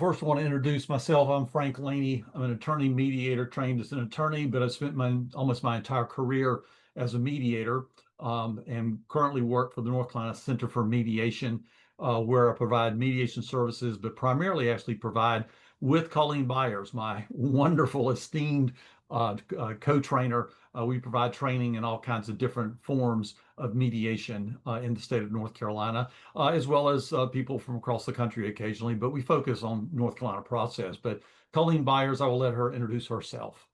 first I want to introduce myself. I'm Frank Laney. I'm an attorney mediator trained as an attorney, but I spent almost my entire career as a mediator, and currently work for the North Carolina Center for Mediation, where I provide mediation services, but primarily actually provide with Colleen Byers, my wonderful, esteemed co-trainer. We provide training in all kinds of different forms of mediation in the state of North Carolina, as well as people from across the country occasionally, but we focus on North Carolina process. But Colleen Byers, I will let her introduce herself.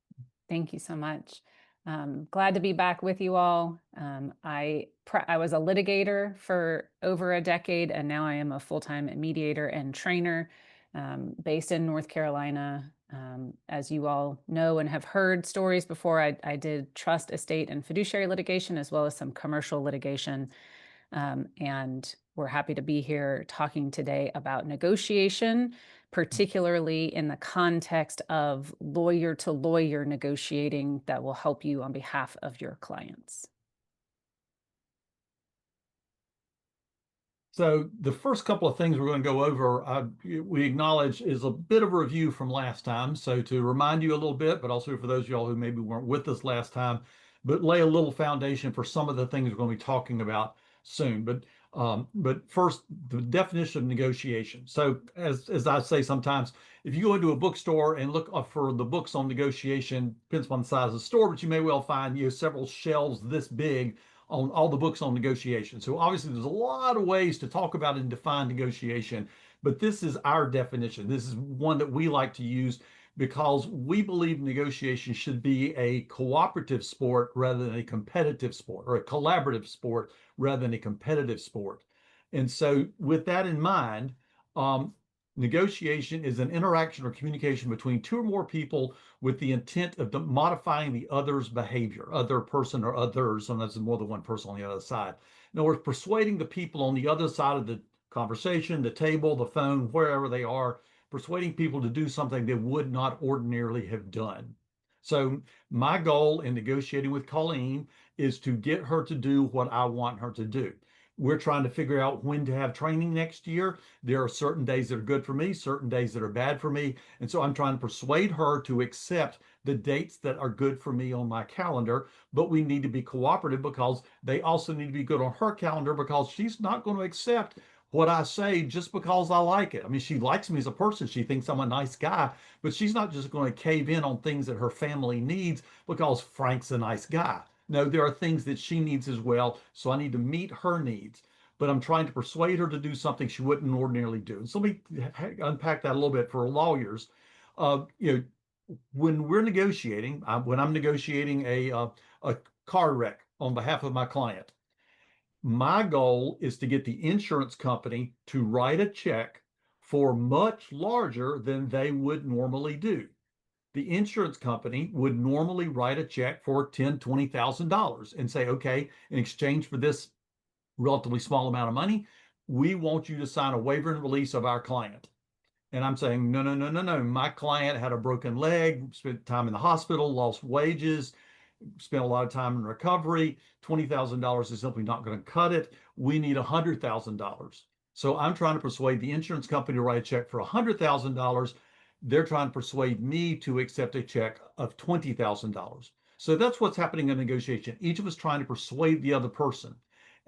Thank you so much. Glad to be back with you all. I was a litigator for over a decade, and now I am a full-time mediator and trainer based in North Carolina. As you all know and have heard stories before, I did trust, estate, and fiduciary litigation, as well as some commercial litigation. And we're happy to be here talking today about negotiation, particularly in the context of lawyer to lawyer negotiating that will help you on behalf of your clients. So the first couple of things we're going to go over, we acknowledge is a bit of a review from last time. So to remind you a little bit, but also for those of y'all who maybe weren't with us last time, but lay a little foundation for some of the things we're going to be talking about soon. But first, the definition of negotiation. So as I say sometimes, if you go into a bookstore and look for the books on negotiation, depends on the size of the store, but you may well find several shelves this big on all the books on negotiation. So obviously there's a lot of ways to talk about and define negotiation, but this is our definition. This is one that we like to use because we believe negotiation should be a cooperative sport rather than a competitive sport, or a collaborative sport rather than a competitive sport. And so with that in mind, negotiation is an interaction or communication between two or more people with the intent of modifying the other's behavior, other person or others. Sometimes there's more than one person on the other side. In other words, persuading the people on the other side of the conversation, the table, the phone, wherever they are, persuading people to do something they would not ordinarily have done. So my goal in negotiating with Colleen is to get her to do what I want her to do. We're trying to figure out when to have training next year. There are certain days that are good for me, certain days that are bad for me. And so I'm trying to persuade her to accept the dates that are good for me on my calendar, but we need to be cooperative because they also need to be good on her calendar, because she's not going to accept what I say just because I like it. I mean, she likes me as a person. She thinks I'm a nice guy, but she's not just going to cave in on things that her family needs because Frank's a nice guy. No, there are things that she needs as well. So I need to meet her needs, but I'm trying to persuade her to do something she wouldn't ordinarily do. And so let me unpack that a little bit for lawyers. When we're negotiating, when I'm negotiating a car wreck on behalf of my client, my goal is to get the insurance company to write a check for much larger than they would normally do. The insurance company would normally write a check for $10,000, $20,000 and say, okay, in exchange for this relatively small amount of money, we want you to sign a waiver and release of our client. And I'm saying, no, no, no, no, no. My client had a broken leg, spent time in the hospital, lost wages, spent a lot of time in recovery. $20,000 is simply not going to cut it. We need $100,000. So I'm trying to persuade the insurance company to write a check for $100,000. They're trying to persuade me to accept a check of $20,000. So that's what's happening in negotiation. Each of us trying to persuade the other person.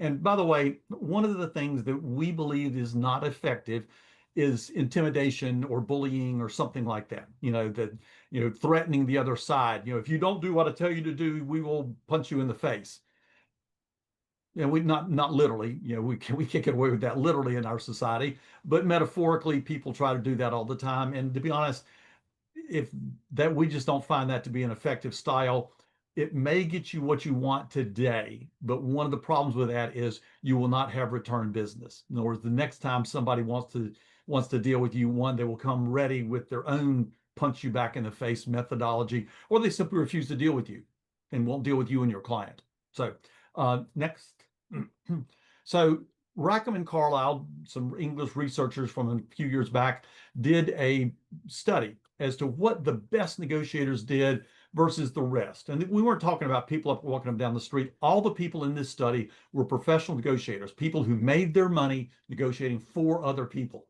And by the way, one of the things that we believe is not effective is intimidation or bullying or something like that. Threatening the other side. If you don't do what I tell you to do, we will punch you in the face. And we not literally, we can't get away with that literally in our society, but metaphorically, people try to do that all the time. And to be honest, we just don't find that to be an effective style. It may get you what you want today, but one of the problems with that is you will not have return business. In other words, the next time somebody wants to deal with you, they will come ready with their own punch you back in the face methodology, or they simply refuse to deal with you and won't deal with you and your client. So next. So Rackham and Carlisle, some English researchers from a few years back, did a study as to what the best negotiators did versus the rest. And we weren't talking about people walking up down the street. All the people in this study were professional negotiators, people who made their money negotiating for other people.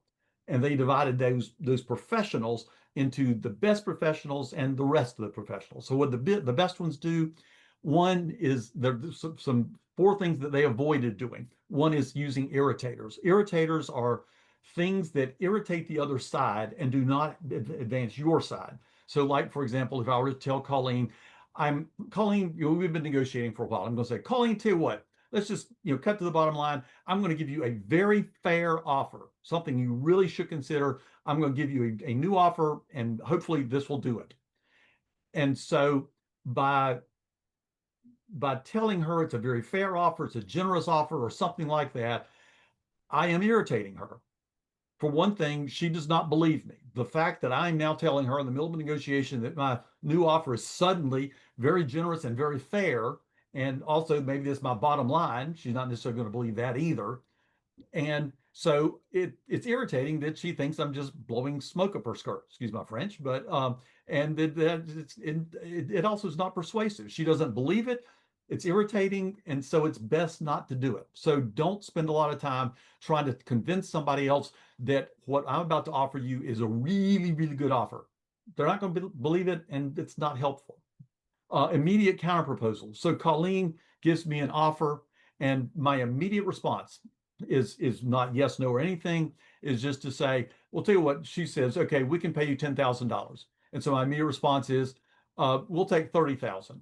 and they divided those professionals into the best professionals and the rest of the professionals. So what the best ones do, one is there's some four things that they avoided doing. One is using irritators. Irritators are things that irritate the other side and do not advance your side. So, like for example, if I were to tell Colleen, Colleen, we've been negotiating for a while. I'm going to say, Colleen, tell you what, let's just cut to the bottom line. I'm going to give you a very fair offer, something you really should consider. I'm going to give you a new offer, and hopefully this will do it. And so by telling her it's a very fair offer, it's a generous offer, or something like that, I am irritating her. For one thing, she does not believe me. The fact that I'm now telling her in the middle of a negotiation that my new offer is suddenly very generous and very fair, and also maybe this is my bottom line, she's not necessarily going to believe that either. And so it's irritating that she thinks I'm just blowing smoke up her skirt, excuse my French, but and it also is not persuasive. She doesn't believe it. It's irritating, and so it's best not to do it. So don't spend a lot of time trying to convince somebody else that what I'm about to offer you is a really, really good offer. They're not going to believe it, and it's not helpful. Immediate counterproposal. So Colleen gives me an offer, and my immediate response is not yes, no, or anything, is just to say, well, tell you what, she says, okay, we can pay you $10,000. And so my immediate response is, we'll take 30,000.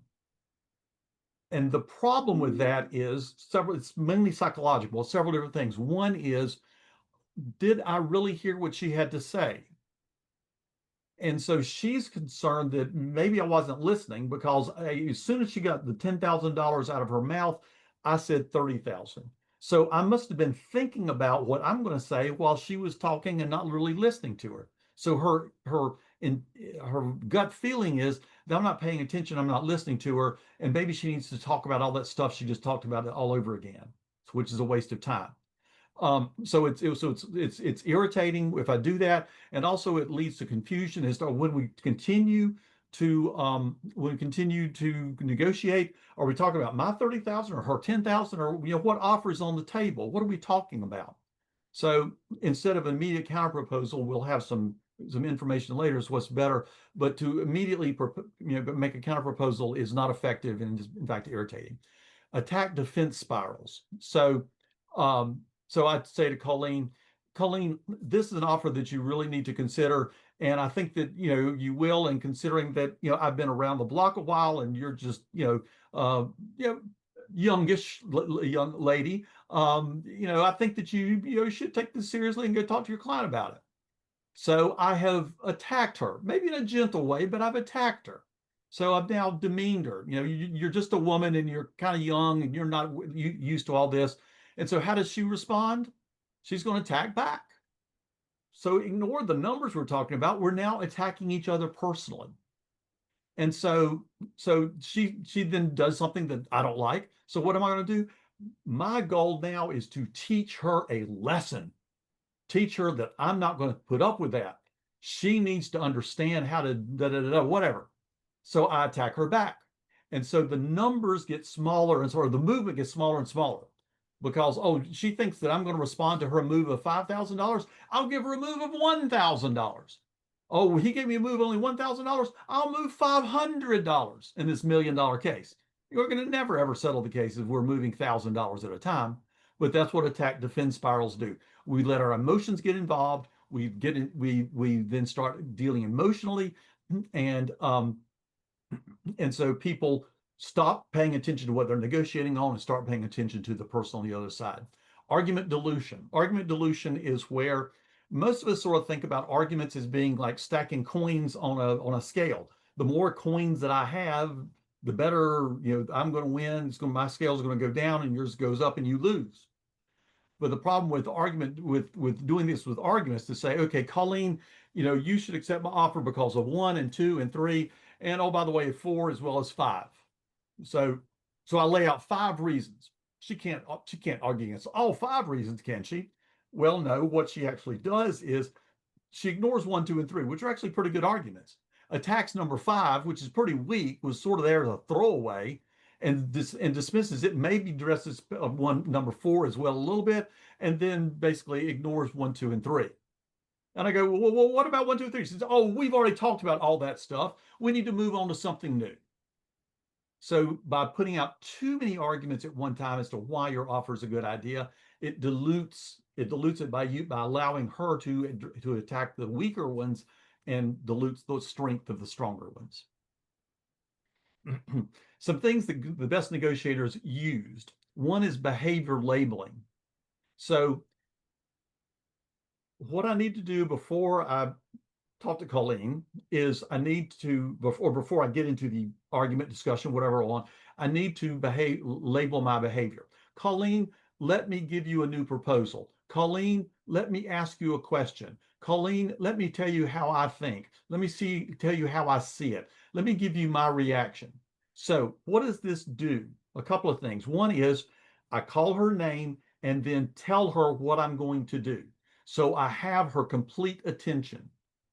And the problem with that is it's mainly psychological, several different things. One is, did I really hear what she had to say? And so she's concerned that maybe I wasn't listening, because as soon as she got the $10,000 out of her mouth, I said 30,000. So I must have been thinking about what I'm going to say while she was talking and not really listening to her. So her gut feeling is that I'm not paying attention, I'm not listening to her, and maybe she needs to talk about all that stuff she just talked about all over again, which is a waste of time. So it's irritating if I do that, and also it leads to confusion as to when we continue to negotiate. Are we talking about my 30,000 or her 10,000, or what offer is on the table? What are we talking about? So instead of an immediate counterproposal, we'll have some information later is what's better. But to immediately make a counterproposal is not effective and is in fact irritating. Attack defense spirals. So I'd say to Colleen, this is an offer that you really need to consider. And I think that, you will, and considering that, I've been around the block a while and you're just, youngish young lady, I think that you should take this seriously and go talk to your client about it. So I have attacked her, maybe in a gentle way, but I've attacked her. So I've now demeaned her. You're just a woman and you're kind of young and you're not used to all this. And so how does she respond? She's going to attack back. So ignore the numbers we're talking about. We're now attacking each other personally. And so she then does something that I don't like. So what am I going to do? My goal now is to teach her a lesson. Teach her that I'm not going to put up with that. She needs to understand how to whatever. So I attack her back. And so the numbers get smaller, and sort of the movement gets smaller and smaller, because, she thinks that I'm going to respond to her move of $5,000. I'll give her a move of $1,000. Oh, he gave me a move only $1,000. I'll move $500 in this $1 million case. You're going to never ever settle the case if we're moving $1,000 at a time. But that's what attack defense spirals do. We let our emotions get involved. We then start dealing emotionally, and so people stop paying attention to what they're negotiating on and start paying attention to the person on the other side. Argument dilution. Argument dilution is where most of us sort of think about arguments as being like stacking coins on a scale. The more coins that I have, the better, I'm going to win. My scale is going to go down and yours goes up and you lose. But the problem with argument, with doing this with arguments, to say, okay, Colleen, you should accept my offer because of 1 and 2 and 3, and by the way, 4 as well as 5. So I lay out 5 reasons. She can't argue against all 5 reasons, can she? Well, no. What she actually does is she ignores 1, 2, and 3, which are actually pretty good arguments. Attacks number 5, which is pretty weak, was sort of there as a throwaway, and dismisses it. Maybe addresses number 4 as well a little bit, and then basically ignores 1, 2, and 3. And I go, well, what about 1, 2, 3? She says, oh, we've already talked about all that stuff. We need to move on to something new. So by putting out too many arguments at one time as to why your offer is a good idea, it dilutes it by allowing her to attack the weaker ones and dilutes the strength of the stronger ones. Some things that the best negotiators used. One is behavior labeling. So what I need to do before I talk to Colleen is I need to, before I get into the argument, discussion, whatever I want, I need to label my behavior. Colleen, let me give you a new proposal. Colleen, let me ask you a question. Colleen, let me tell you how I think. Let me tell you how I see it. Let me give you my reaction. So what does this do? A couple of things. One is I call her name and then tell her what I'm going to do. So I have her complete attention.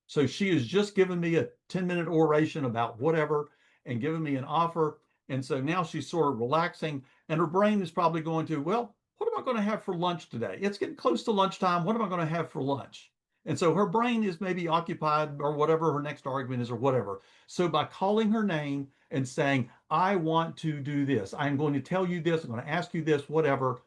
So she has just given me a 10-minute oration about whatever and given me an offer. And so now she's sort of relaxing, and her brain is probably going to, well, what am I going to have for lunch today? It's getting close to lunchtime. What am I going to have for lunch? And so her brain is maybe occupied or whatever her next argument is or whatever. So by calling her name and saying, I want to do this, I'm going to tell you this, I'm going to ask you this, whatever,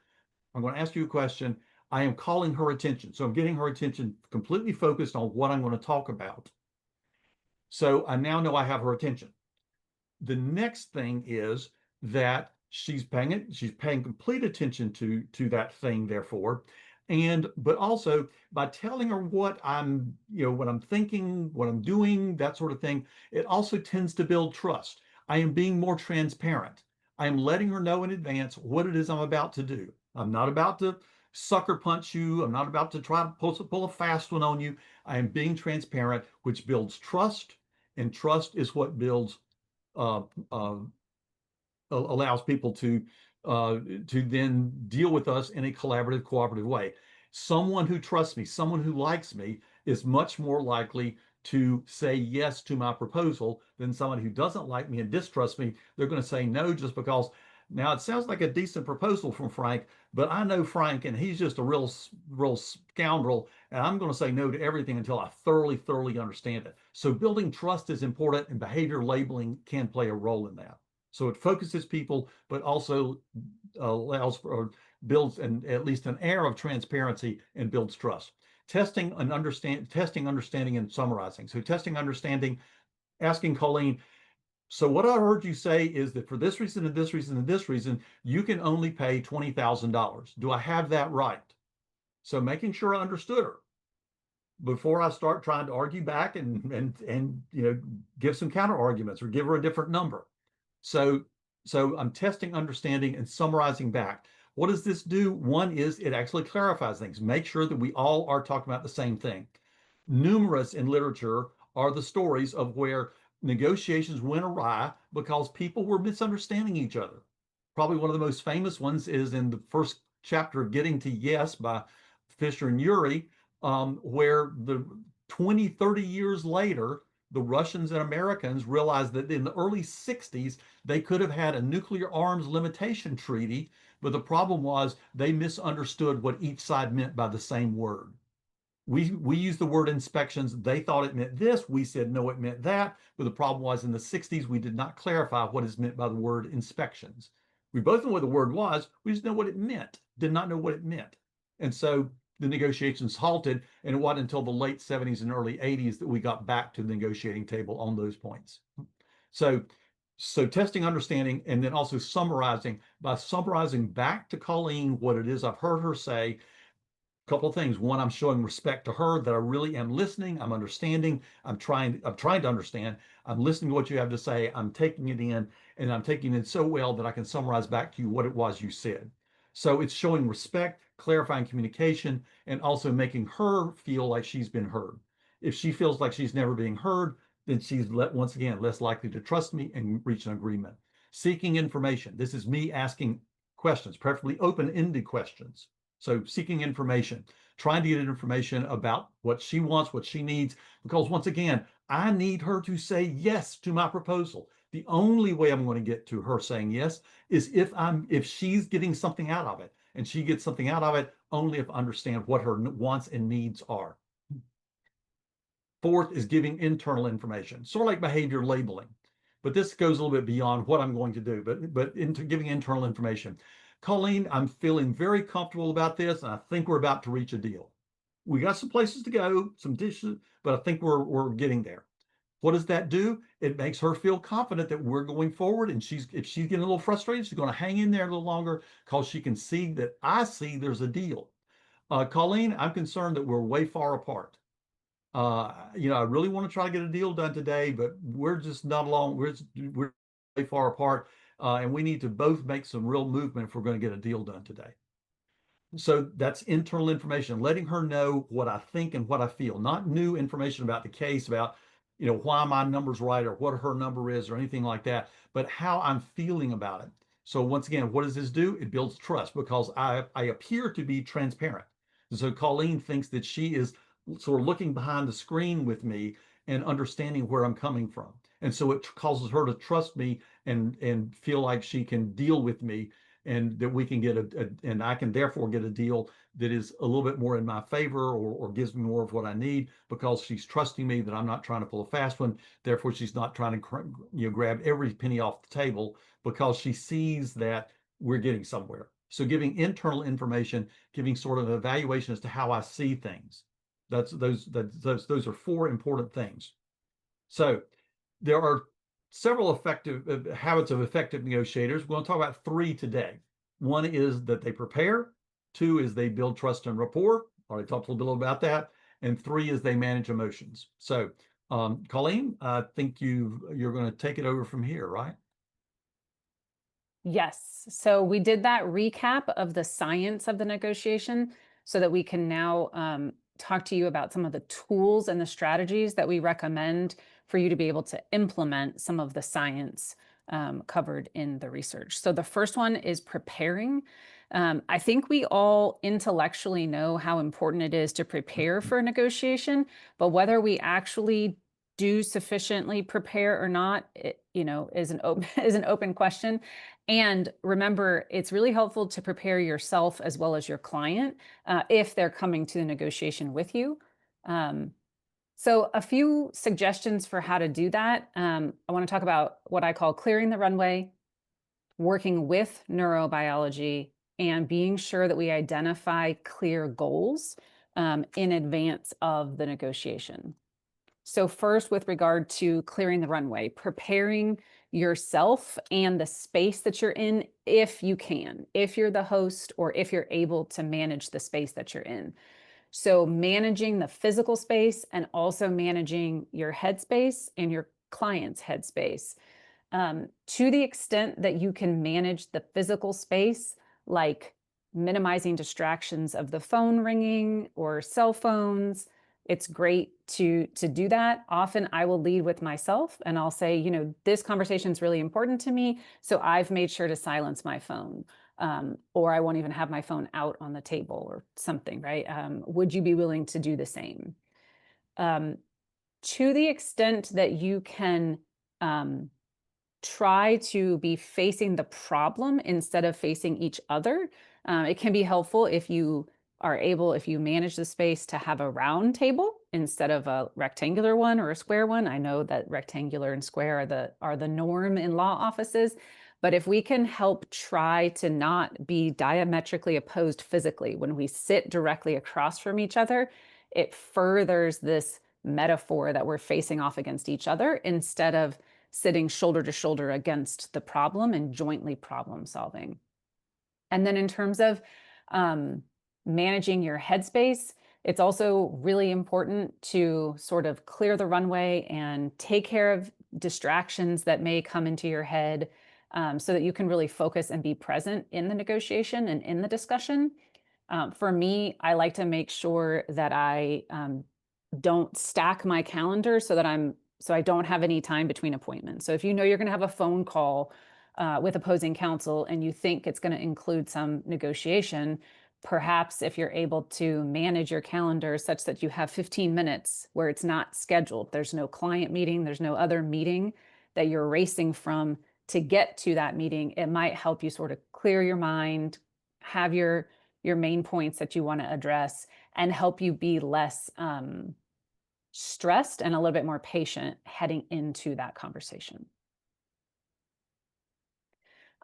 I'm going to ask you a question. I am calling her attention. So I'm getting her attention completely focused on what I'm going to talk about. So I now know I have her attention. The next thing is that she's paying complete attention to that thing, therefore. But also by telling her what what I'm thinking, what I'm doing, that sort of thing, it also tends to build trust. I am being more transparent. I am letting her know in advance what it is I'm about to do. I'm not about to sucker punch you. I'm not about to try to pull a fast one on you. I am being transparent, which builds trust, and trust is what builds uh, uh, allows people to then deal with us in a collaborative, cooperative way. Someone who trusts me, someone who likes me, is much more likely to say yes to my proposal than someone who doesn't like me and distrusts me. They're going to say no just because. Now it sounds like a decent proposal from Frank, but I know Frank and he's just a real scoundrel, and I'm going to say no to everything until I thoroughly understand it. So building trust is important, and behavior labeling can play a role in that. So it focuses people, but also allows for, or builds at least an air of transparency and builds trust. Testing, understanding, and summarizing. So testing, understanding, asking Colleen, so what I heard you say is that for this reason and this reason and this reason, you can only pay $20,000. Do I have that right? So making sure I understood her before I start trying to argue back and give some counter arguments or give her a different number. So I'm testing, understanding, and summarizing back. What does this do? One is it actually clarifies things. Make sure that we all are talking about the same thing. Numerous in literature are the stories of where negotiations went awry because people were misunderstanding each other. Probably one of the most famous ones is in the first chapter of Getting to Yes by Fisher and Urey, where the 20, 30 years later, the Russians and Americans realized that in the early 60s, they could have had a nuclear arms limitation treaty, but the problem was they misunderstood what each side meant by the same word. We used the word inspections. They thought it meant this. We said, no, it meant that. But the problem was in the 60s, we did not clarify what is meant by the word inspections. We both know what the word was. We just know what it meant, did not know what it meant. And so the negotiations halted. And it wasn't until the late 70s and early 80s that we got back to the negotiating table on those points. So testing, understanding, and then also summarizing. By summarizing back to Colleen what it is I've heard her say, couple of things. One, I'm showing respect to her, that I really am listening. I'm understanding. I'm trying to understand. I'm listening to what you have to say. I'm taking it in, and I'm taking it so well that I can summarize back to you what it was you said. So it's showing respect, clarifying communication, and also making her feel like she's been heard. If she feels like she's never being heard, then she's once again less likely to trust me and reach an agreement. Seeking information. This is me asking questions, preferably open-ended questions. So seeking information, trying to get information about what she wants, what she needs, because once again, I need her to say yes to my proposal. The only way I'm going to get to her saying yes is if she's getting something out of it, and she gets something out of it only if I understand what her wants and needs are. Fourth is giving internal information, sort of like behavior labeling. But this goes a little bit beyond what I'm going to do, but into giving internal information. Colleen, I'm feeling very comfortable about this, and I think we're about to reach a deal. We got some places to go, some dishes, but I think we're getting there. What does that do? It makes her feel confident that we're going forward, and if she's getting a little frustrated, she's going to hang in there a little longer because she can see that I see there's a deal. Colleen, I'm concerned that we're way far apart. I really want to try to get a deal done today, but we're just not along. We're way far apart, and we need to both make some real movement if we're going to get a deal done today. So that's internal information, letting her know what I think and what I feel, not new information about the case, about, why my number's right or what her number is or anything like that, but how I'm feeling about it. So once again, what does this do? It builds trust because I appear to be transparent. So Colleen thinks that she is sort of looking behind the screen with me and understanding where I'm coming from. And so it causes her to trust me and feel like she can deal with me, and that we can get and I can therefore get a deal that is a little bit more in my favor, or gives me more of what I need, because she's trusting me that I'm not trying to pull a fast one. Therefore, she's not trying to grab every penny off the table, because she sees that we're getting somewhere. So giving internal information, giving sort of an evaluation as to how I see things. Those are four important things. So there are several effective habits of effective negotiators. We're going to talk about three today. One is that they prepare. Two is they build trust and rapport. Already talked a little bit about that. And three is they manage emotions. So, Colleen, I think you're going to take it over from here, right? Yes. So we did that recap of the science of the negotiation so that we can now talk to you about some of the tools and the strategies that we recommend for you to be able to implement some of the science covered in the research. So the first one is preparing. I think we all intellectually know how important it is to prepare for a negotiation, but whether we actually do sufficiently prepare or not, is an open is an open question. And remember, it's really helpful to prepare yourself as well as your client if they're coming to the negotiation with you. Um, so a few suggestions for how to do that. I want to talk about what I call clearing the runway, working with neurobiology, and being sure that we identify clear goals in advance of the negotiation. So first, with regard to clearing the runway, preparing yourself and the space that you're in, if you can, if you're the host or if you're able to manage the space that you're in. So managing the physical space and also managing your headspace and your client's headspace. To the extent that you can manage the physical space, like minimizing distractions of the phone ringing or cell phones, it's great to do that. Often I will lead with myself and I'll say, this conversation is really important to me, so I've made sure to silence my phone. Or I won't even have my phone out on the table or something, right? Would you be willing to do the same? To the extent that you can try to be facing the problem instead of facing each other. It can be helpful if you manage the space to have a round table instead of a rectangular one or a square one. I know that rectangular and square are the norm in law offices, but if we can help try to not be diametrically opposed physically when we sit directly across from each other, it furthers this metaphor that we're facing off against each other instead of sitting shoulder to shoulder against the problem and jointly problem solving. And then in terms of managing your headspace, it's also really important to sort of clear the runway and take care of distractions that may come into your head so that you can really focus and be present in the negotiation and in the discussion. For me, I like to make sure that I don't stack my calendar so I don't have any time between appointments. So if you know you're going to have a phone call with opposing counsel and you think it's going to include some negotiation, perhaps if you're able to manage your calendar such that you have 15 minutes where it's not scheduled, there's no client meeting, there's no other meeting that you're racing from to get to that meeting, it might help you sort of clear your mind, have your main points that you want to address, and help you be less stressed and a little bit more patient heading into that conversation.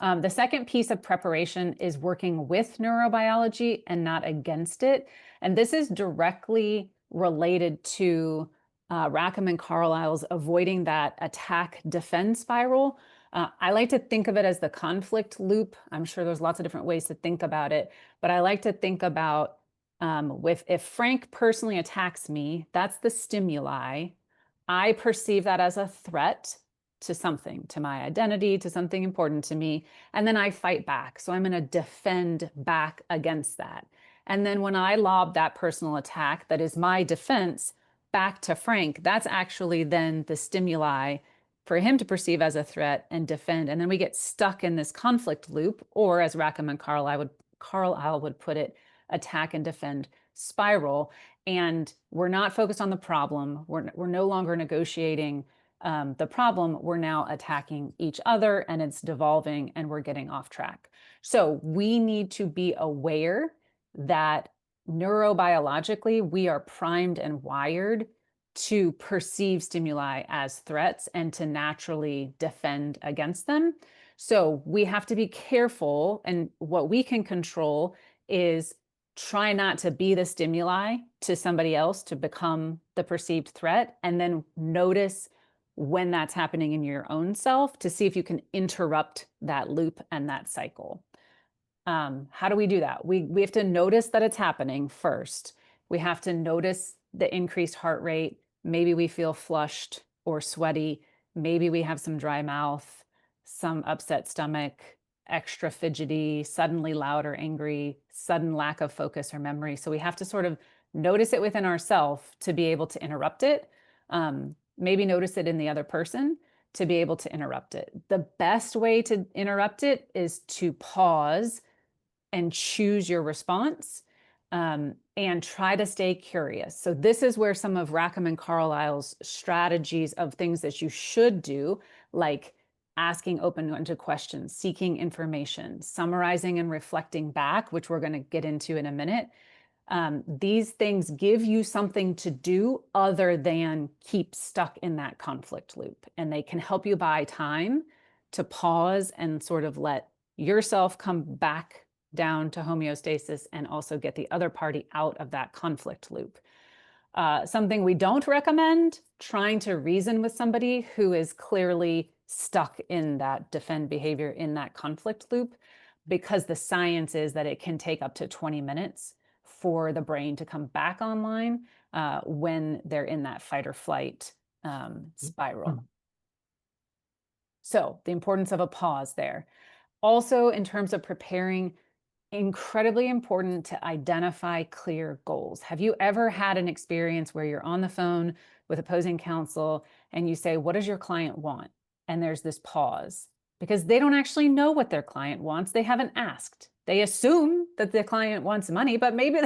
The second piece of preparation is working with neurobiology and not against it. And this is directly related to Rackham and Carlisle's avoiding that attack defend spiral. I like to think of it as the conflict loop. I'm sure there's lots of different ways to think about it, but I like to think about if Frank personally attacks me, that's the stimuli. I perceive that as a threat to something, to my identity, to something important to me. And then I fight back. So I'm going to defend back against that. And then when I lob that personal attack that is my defense back to Frank, that's actually then the stimuli for him to perceive as a threat and defend. And then we get stuck in this conflict loop, or as Rackham and Carlisle would put it, attack and defend spiral. And we're not focused on the problem. We're no longer negotiating the problem. We're now attacking each other, and it's devolving, and we're getting off track. So we need to be aware that neurobiologically, we are primed and wired to perceive stimuli as threats and to naturally defend against them. So we have to be careful, and what we can control is try not to be the stimuli to somebody else to become the perceived threat, and then notice when that's happening in your own self to see if you can interrupt that loop and that cycle. How do we do that? We have to notice that it's happening first. We have to notice the increased heart rate. Maybe we feel flushed or sweaty. Maybe we have some dry mouth, some upset stomach, extra fidgety, suddenly loud or angry, sudden lack of focus or memory. So we have to sort of notice it within ourselves to be able to interrupt it. Maybe notice it in the other person to be able to interrupt it. The best way to interrupt it is to pause and choose your response, and try to stay curious. So this is where some of Rackham and Carlisle's strategies of things that you should do, like asking open-ended questions, seeking information, summarizing and reflecting back, which we're going to get into in a minute. These things give you something to do other than keep stuck in that conflict loop. And they can help you buy time to pause and sort of let yourself come back down to homeostasis and also get the other party out of that conflict loop. Something we don't recommend, trying to reason with somebody who is clearly stuck in that defend behavior, in that conflict loop, because the science is that it can take up to 20 minutes for the brain to come back online when they're in that fight or flight spiral. So the importance of a pause there. Also, in terms of preparing, incredibly important to identify clear goals. Have you ever had an experience where you're on the phone with opposing counsel and you say, what does your client want? And there's this pause because they don't actually know what their client wants. They haven't asked. They assume that the client wants money, but maybe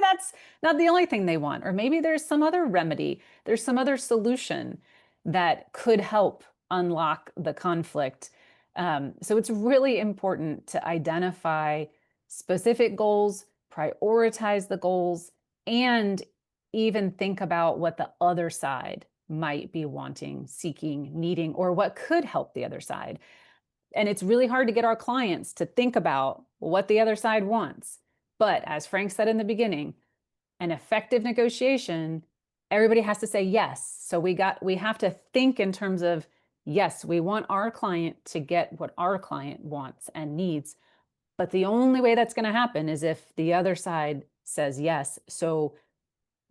that's not the only thing they want. Or maybe there's some other remedy. There's some other solution that could help unlock the conflict. So it's really important to identify specific goals, prioritize the goals, and even think about what the other side might be wanting, seeking, needing, or what could help the other side. And it's really hard to get our clients to think about what the other side wants. But as Frank said in the beginning, an effective negotiation, everybody has to say yes. So we have to think in terms of, yes, we want our client to get what our client wants and needs. But the only way that's going to happen is if the other side says yes. So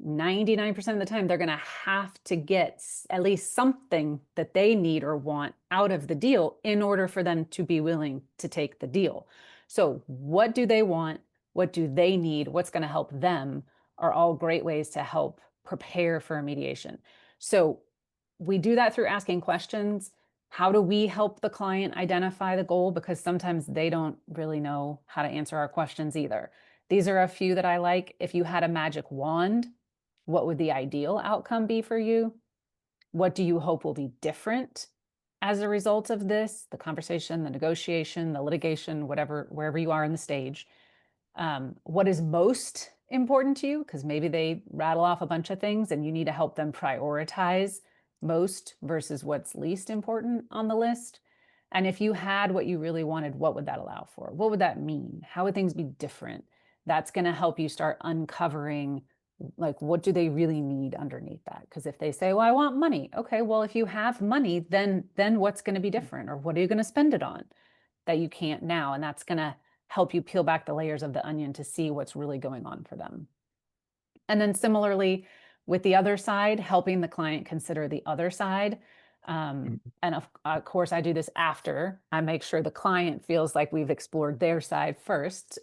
99% of the time, they're going to have to get at least something that they need or want out of the deal in order for them to be willing to take the deal. So what do they want? What do they need? What's going to help them are all great ways to help prepare for a mediation. So we do that through asking questions. How do we help the client identify the goal? Because sometimes they don't really know how to answer our questions either. These are a few that I like. If you had a magic wand, what would the ideal outcome be for you? What do you hope will be different as a result of this? The conversation, the negotiation, the litigation, whatever, wherever you are in the stage. What is most important to you, because maybe they rattle off a bunch of things and you need to help them prioritize most versus what's least important on the list. And if you had what you really wanted, what would that allow for? What would that mean? How would things be different? That's going to help you start uncovering, like, what do they really need underneath that? Because if they say, well, I want money. Okay, well, if you have money, then what's going to be different? Or what are you going to spend it on that you can't now? And that's going to help you peel back the layers of the onion to see what's really going on for them. And then similarly, with the other side, helping the client consider the other side. And of course, I do this after I make sure the client feels like we've explored their side first,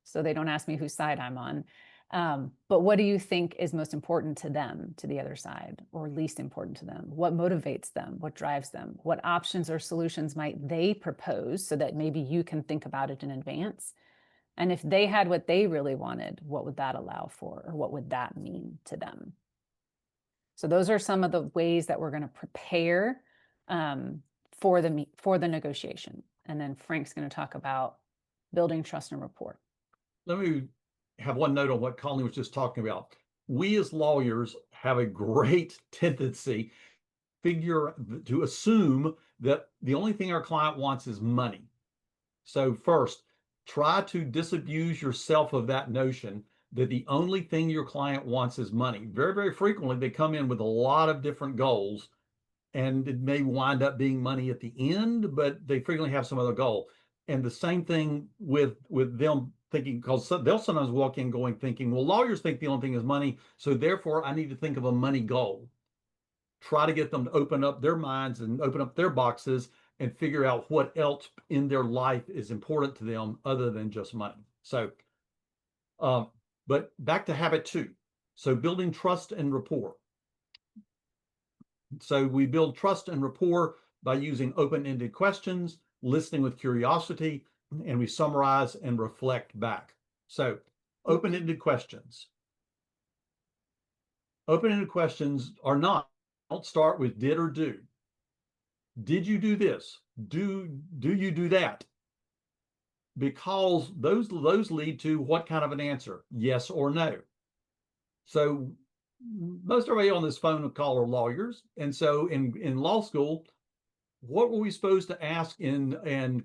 so they don't ask me whose side I'm on. But what do you think is most important to them, to the other side, or least important to them? What motivates them? What drives them? What options or solutions might they propose so that maybe you can think about it in advance? And if they had what they really wanted, what would that allow for, or what would that mean to them? So those are some of the ways that we're going to prepare for the negotiation. And then Frank's going to talk about building trust and rapport. Let me have one note on what Colleen was just talking about. We as lawyers have a great tendency to assume that the only thing our client wants is money. So first, try to disabuse yourself of that notion that the only thing your client wants is money. Very, very frequently, they come in with a lot of different goals, and it may wind up being money at the end, but they frequently have some other goal. And the same thing with them thinking, because they'll sometimes walk in thinking, well, lawyers think the only thing is money, so therefore I need to think of a money goal. Try to get them to open up their minds and open up their boxes and figure out what else in their life is important to them other than just money. So, but back to habit 2. So building trust and rapport. So we build trust and rapport by using open-ended questions, listening with curiosity, and we summarize and reflect back. So open-ended questions. Open-ended questions are not, don't start with did or do. Did you do this? Do you do that? Because those lead to what kind of an answer? Yes or no. So most everybody on this phone call are lawyers. And so in law school, what were we supposed to ask in an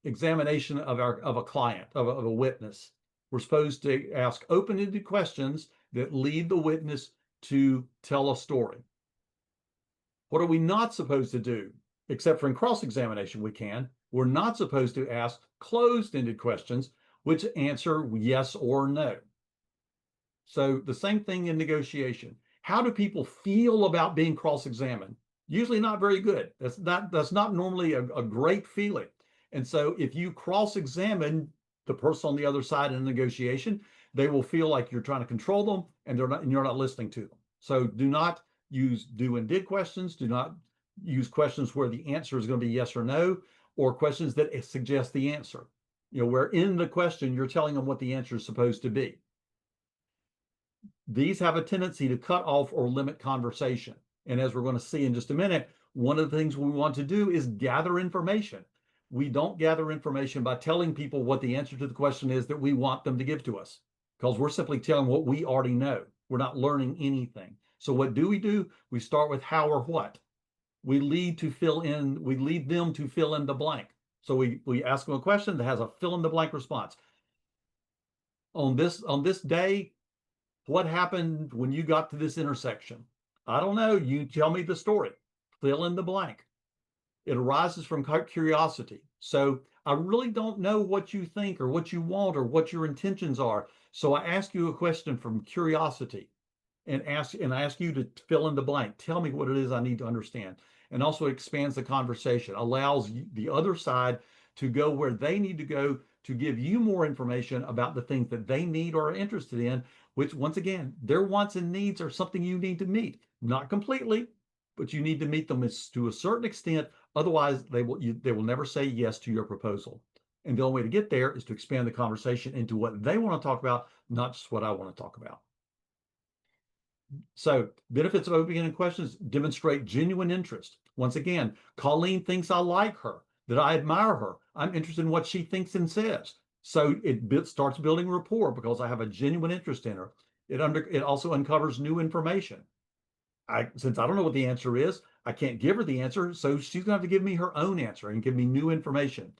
examination of a client, of a witness? We're supposed to ask open-ended questions that lead the witness to tell a story. What are we not supposed to do? Except for in cross-examination, we're not supposed to ask closed-ended questions, which answer yes or no. So the same thing in negotiation. How do people feel about being cross-examined? Usually not very good. That's not normally a great feeling. And so if you cross-examine the person on the other side in a negotiation, they will feel like you're trying to control them and you're not listening to them. So do not use do and did questions. Do not use questions where the answer is going to be yes or no, or questions that suggest the answer. Where in the question, you're telling them what the answer is supposed to be. These have a tendency to cut off or limit conversation. And as we're going to see in just a minute, one of the things we want to do is gather information. We don't gather information by telling people what the answer to the question is that we want them to give to us, because we're simply telling what we already know. We're not learning anything. So what do? We start with how or what. We lead them to fill in the blank. So we ask them a question that has a fill in the blank response. On this day, what happened when you got to this intersection? I don't know. You tell me the story. Fill in the blank. It arises from curiosity. So I really don't know what you think or what you want or what your intentions are. So I ask you a question from curiosity and ask you to fill in the blank. Tell me what it is I need to understand. And also expands the conversation, allows the other side to go where they need to go to give you more information about the things that they need or are interested in, which once again, their wants and needs are something you need to meet. Not completely, but you need to meet them to a certain extent. Otherwise, they will never say yes to your proposal. And the only way to get there is to expand the conversation into what they want to talk about, not just what I want to talk about. So benefits of open-ended questions: demonstrate genuine interest. Once again, Colleen thinks I like her, that I admire her. I'm interested in what she thinks and says. So it starts building rapport because I have a genuine interest in her. It also uncovers new information. Since I don't know what the answer is, I can't give her the answer, so she's gonna have to give me her own answer and give me new information.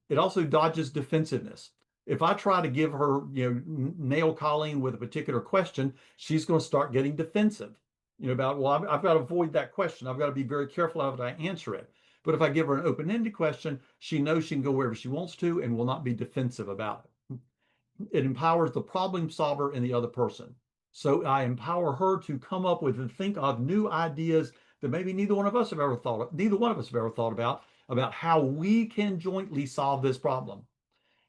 It also dodges defensiveness. If I try to give her, nail Colleen with a particular question, she's going to start getting defensive, about, well, I've got to avoid that question. I've got to be very careful how I answer it. But if I give her an open-ended question, she knows she can go wherever she wants to and will not be defensive about it. It empowers the problem solver in the other person. So I empower her to come up with and think of new ideas that maybe neither one of us have ever thought of, neither one of us have ever thought about how we can jointly solve this problem.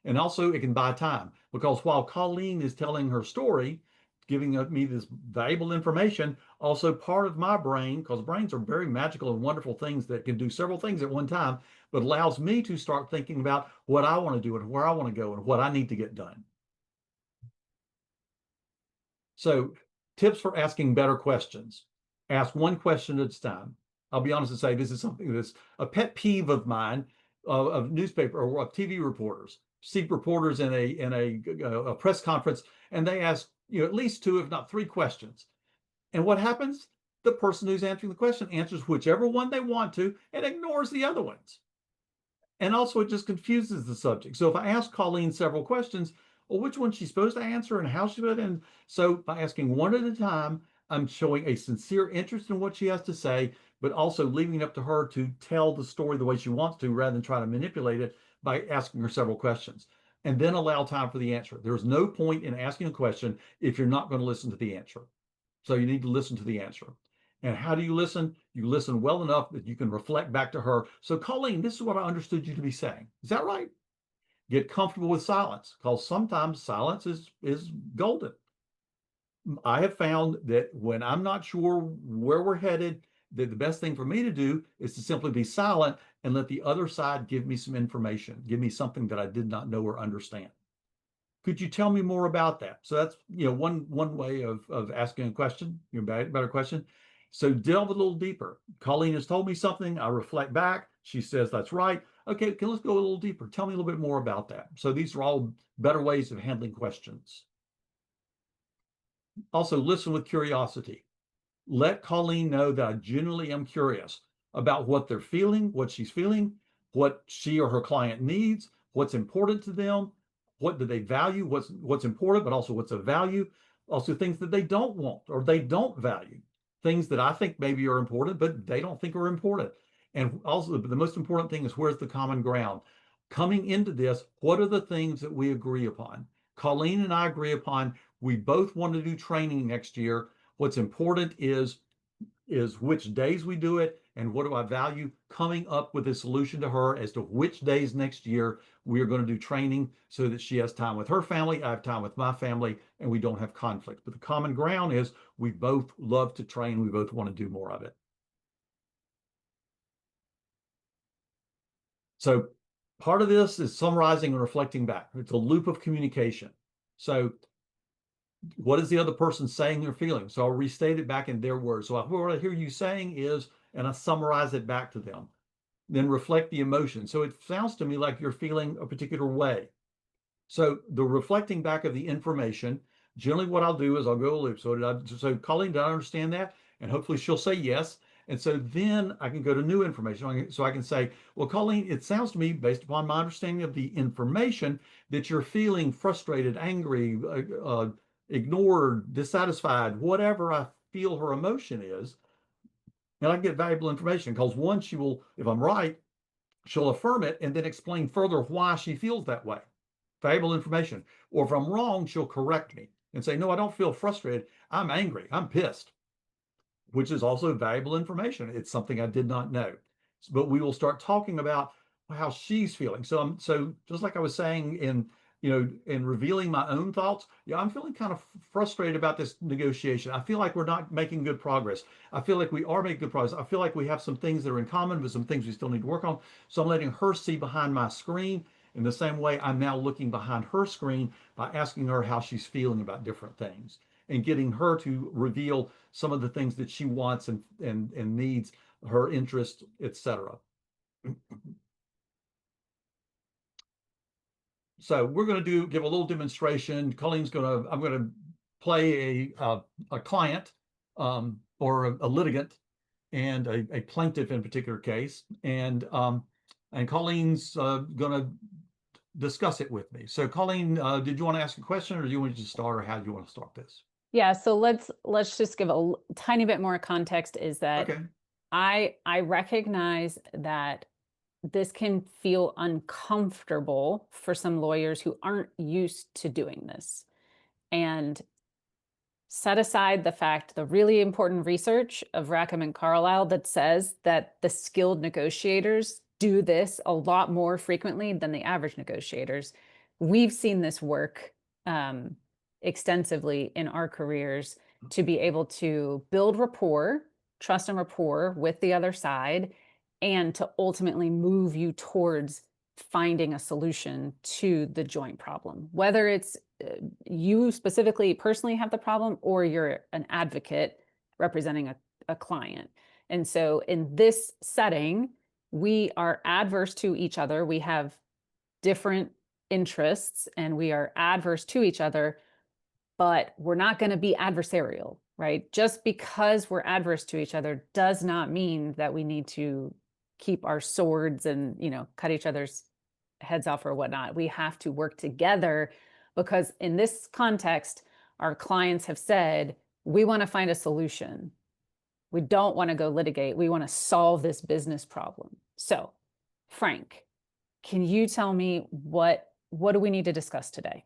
And also it can buy time because while Colleen is telling her story, giving me this valuable information, also part of my brain, because brains are very magical and wonderful things that can do several things at one time, but allows me to start thinking about what I want to do and where I want to go and what I need to get done. So tips for asking better questions. Ask one question at a time. I'll be honest and say this is something that's a pet peeve of mine, of newspaper or of TV reporters. See reporters in a press conference, and they ask at least two, if not three questions. And what happens? The person who's answering the question answers whichever one they want to and ignores the other ones. And also, it just confuses the subject. So if I ask Colleen several questions, well, which one she's supposed to answer and how she would, and so by asking one at a time, I'm showing a sincere interest in what she has to say, but also leaving it up to her to tell the story the way she wants to, rather than try to manipulate it by asking her several questions. And then allow time for the answer. There's no point in asking a question if you're not going to listen to the answer. So you need to listen to the answer. And how do you listen? You listen well enough that you can reflect back to her. So, Colleen, this is what I understood you to be saying. Is that right? Get comfortable with silence, because sometimes silence is golden. I have found that when I'm not sure where we're headed, that the best thing for me to do is to simply be silent and let the other side give me some information, give me something that I did not know or understand. Could you tell me more about that? So that's one way of asking a question, better question. So delve a little deeper. Colleen has told me something. I reflect back. She says that's right. Okay, let's go a little deeper. Tell me a little bit more about that. So these are all better ways of handling questions. Also, listen with curiosity. Let Colleen know that I genuinely am curious about what they're feeling, what she's feeling, what she or her client needs, what's important to them, what do they value, what's important, but also what's of value, also things that they don't want or they don't value, things that I think maybe are important, but they don't think are important. And also the most important thing is, where's the common ground? Coming into this, what are the things that we agree upon? Colleen and I agree upon we both want to do training next year. What's important is which days we do it and what do I value, coming up with a solution to her as to which days next year we are going to do training so that she has time with her family, I have time with my family, and we don't have conflict. But the common ground is we both love to train. We both want to do more of it. So part of this is summarizing and reflecting back. It's a loop of communication. So what is the other person saying or feeling? So I'll restate it back in their words. So what I hear you saying is, and I summarize it back to them. Then reflect the emotion. So it sounds to me like you're feeling a particular way. So the reflecting back of the information, generally what I'll do is I'll go a loop. So Colleen, did I understand that? And hopefully she'll say yes. And so then I can go to new information. So I can say, well, Colleen, it sounds to me, based upon my understanding of the information, that you're feeling frustrated, angry, ignored, dissatisfied, whatever I feel her emotion is. And I get valuable information because one, she will, if I'm right, she'll affirm it and then explain further why she feels that way. Valuable information. Or if I'm wrong, she'll correct me and say, no, I don't feel frustrated. I'm angry. I'm pissed, which is also valuable information. It's something I did not know. But we will start talking about how she's feeling. So just like I was saying in revealing my own thoughts, yeah, I'm feeling kind of frustrated about this negotiation. I feel like we're not making good progress. I feel like we are making good progress. I feel like we have some things that are in common, but some things we still need to work on. So I'm letting her see behind my screen. In the same way, I'm now looking behind her screen by asking her how she's feeling about different things and getting her to reveal some of the things that she wants and needs, her interest, etc. So we're going to give a little demonstration. I'm going to play a client or a litigant and a plaintiff in particular case. And Colleen's going to discuss it with me. So Colleen, did you want to ask a question or do you want to just start or how do you want to start this? Yeah, so let's just give a tiny bit more context is that Okay. I recognize that this can feel uncomfortable for some lawyers who aren't used to doing this. And set aside the really important research of Rackham and Carlisle that says that the skilled negotiators do this a lot more frequently than the average negotiators. We've seen this work um, extensively in our careers to be able to build rapport, trust and rapport with the other side, and to ultimately move you towards finding a solution to the joint problem, whether it's you specifically personally have the problem or you're an advocate representing a client. And so in this setting, we are adverse to each other. We have different interests and we are adverse to each other, but we're not going to be adversarial, right? Just because we're adverse to each other does not mean that we need to keep our swords and, cut each other's heads off or whatnot. We have to work together because in this context, our clients have said, we want to find a solution. We don't want to go litigate. We want to solve this business problem. So, Frank, can you tell me what do we need to discuss today?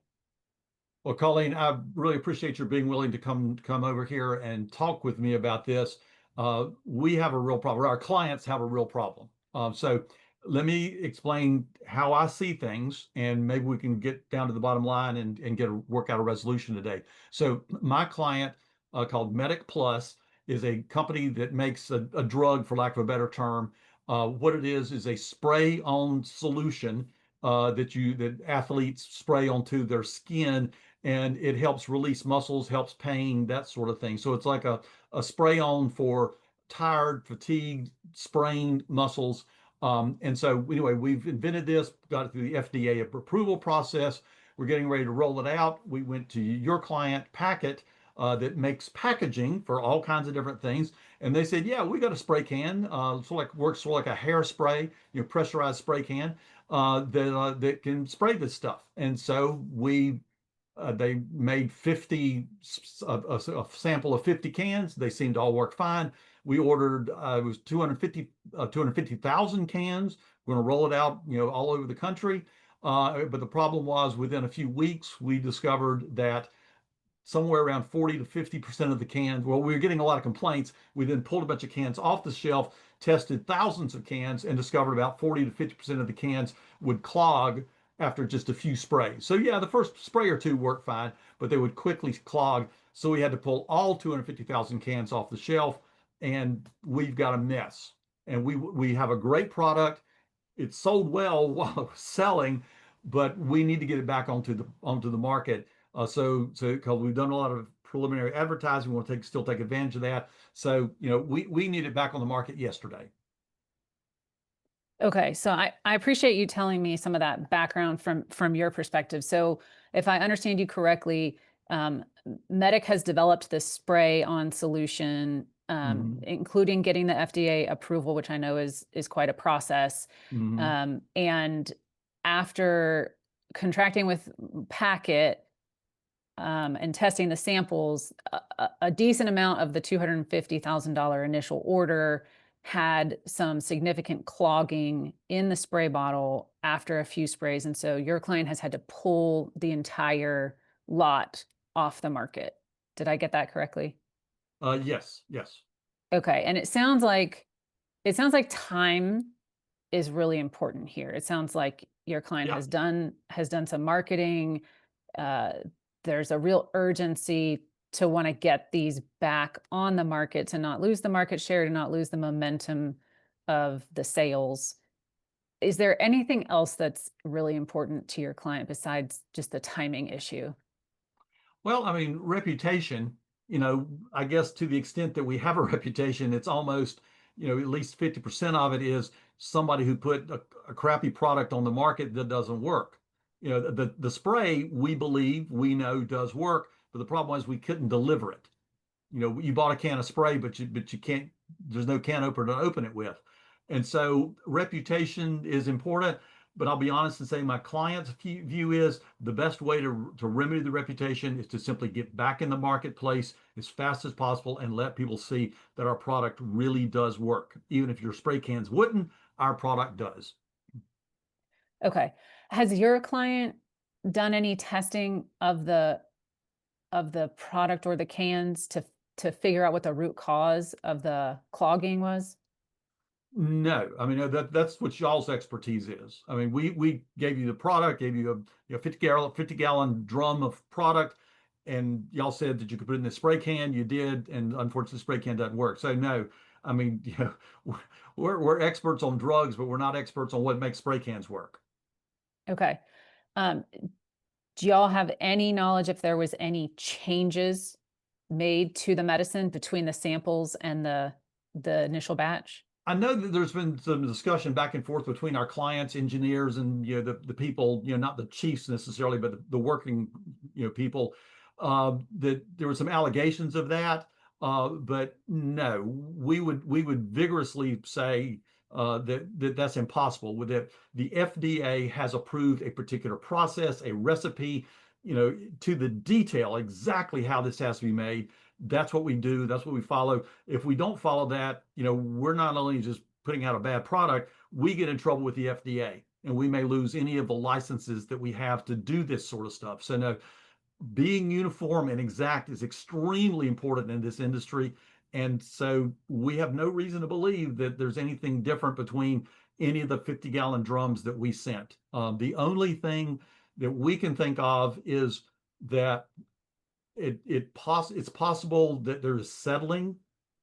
Well, Colleen, I really appreciate your being willing to come over here and talk with me about this. We have a real problem. Our clients have a real problem. So let me explain how I see things, and maybe we can get down to the bottom line and work out a resolution today. So my client, called Medic Plus, is a company that makes a drug, for lack of a better term. What it is a spray-on solution that athletes spray onto their skin, and it helps release muscles, helps pain, that sort of thing. So it's like a spray on for tired, fatigued, sprained muscles. And so anyway, we've invented this, got it through the FDA approval process. We're getting ready to roll it out. We went to your client, Packet, that makes packaging for all kinds of different things. And they said, yeah, we got a spray can, works sort of like a hairspray, pressurized spray can that can spray this stuff. And so they made a sample of 50 cans. They seemed to all work fine. We ordered it was 250,000 cans. We're going to roll it out, all over the country. But the problem was within a few weeks, we discovered that somewhere around 40 to 50% of the cans. Well, we were getting a lot of complaints. We then pulled a bunch of cans off the shelf, tested thousands of cans, and discovered about 40 to 50% of the cans would clog after just a few sprays. So yeah, the first spray or two worked fine, but they would quickly clog. So we had to pull all 250,000 cans off the shelf, and we've got a mess. And we have a great product. It sold well while it was selling, but we need to get it back onto the market. So because we've done a lot of preliminary advertising, we want to still take advantage of that. So we need it back on the market yesterday. Okay, so I appreciate you telling me some of that background from your perspective. So if I understand you correctly, Medic has developed this spray-on solution, Hmm. including getting the FDA approval, which I know is quite a process. Hmm. And after contracting with Packet, and testing the samples, a decent amount of the $250,000 initial order had some significant clogging in the spray bottle after a few sprays. And so your client has had to pull the entire lot off the market. Did I get that correctly? Yes, yes. Okay. And it sounds like time is really important here. It sounds like your client Yeah. has done some marketing. Uh, there's a real urgency to want to get these back on the market, to not lose the market share, to not lose the momentum of the sales. Is there anything else that's really important to your client besides just the timing issue? Well, I mean, reputation, I guess to the extent that we have a reputation, it's almost, at least 50% of it is somebody who put a crappy product on the market that doesn't work. You know, the spray we believe we know does work, but the problem was we couldn't deliver it. You know, you bought a can of spray, but you can't. There's no can opener to open it with, and so reputation is important. But I'll be honest and say my client's view is the best way to remedy the reputation is to simply get back in the marketplace as fast as possible and let people see that our product really does work. Even if your spray cans wouldn't, our product does. Okay. Has your client done any testing of the product or the cans to figure out what the root cause of the clogging was? No, I mean that's what y'all's expertise is. I mean, we gave you the product, gave you a 50 gallon drum of product, and y'all said that you could put it in the spray can. You did, and unfortunately, the spray can doesn't work. So no, I mean, we're experts on drugs, but we're not experts on what makes spray cans work. Okay. Um, do y'all have any knowledge if there was any changes made to the medicine between the samples and the initial batch? I know that there's been some discussion back and forth between our clients, engineers, and the people, not the chiefs necessarily, but the working people. That there were some allegations of that, but no, we would vigorously say that's impossible. With that, the FDA has approved a particular process, a recipe, to the detail exactly how this has to be made. That's what we do. That's what we follow. If we don't follow that, we're not only just putting out a bad product, we get in trouble with the FDA and we may lose any of the licenses that we have to do this sort of stuff. So no, being uniform and exact is extremely important in this industry. And so we have no reason to believe that there's anything different between any of the 50-gallon drums that we sent. The only thing that we can think of is that it's possible that there's settling.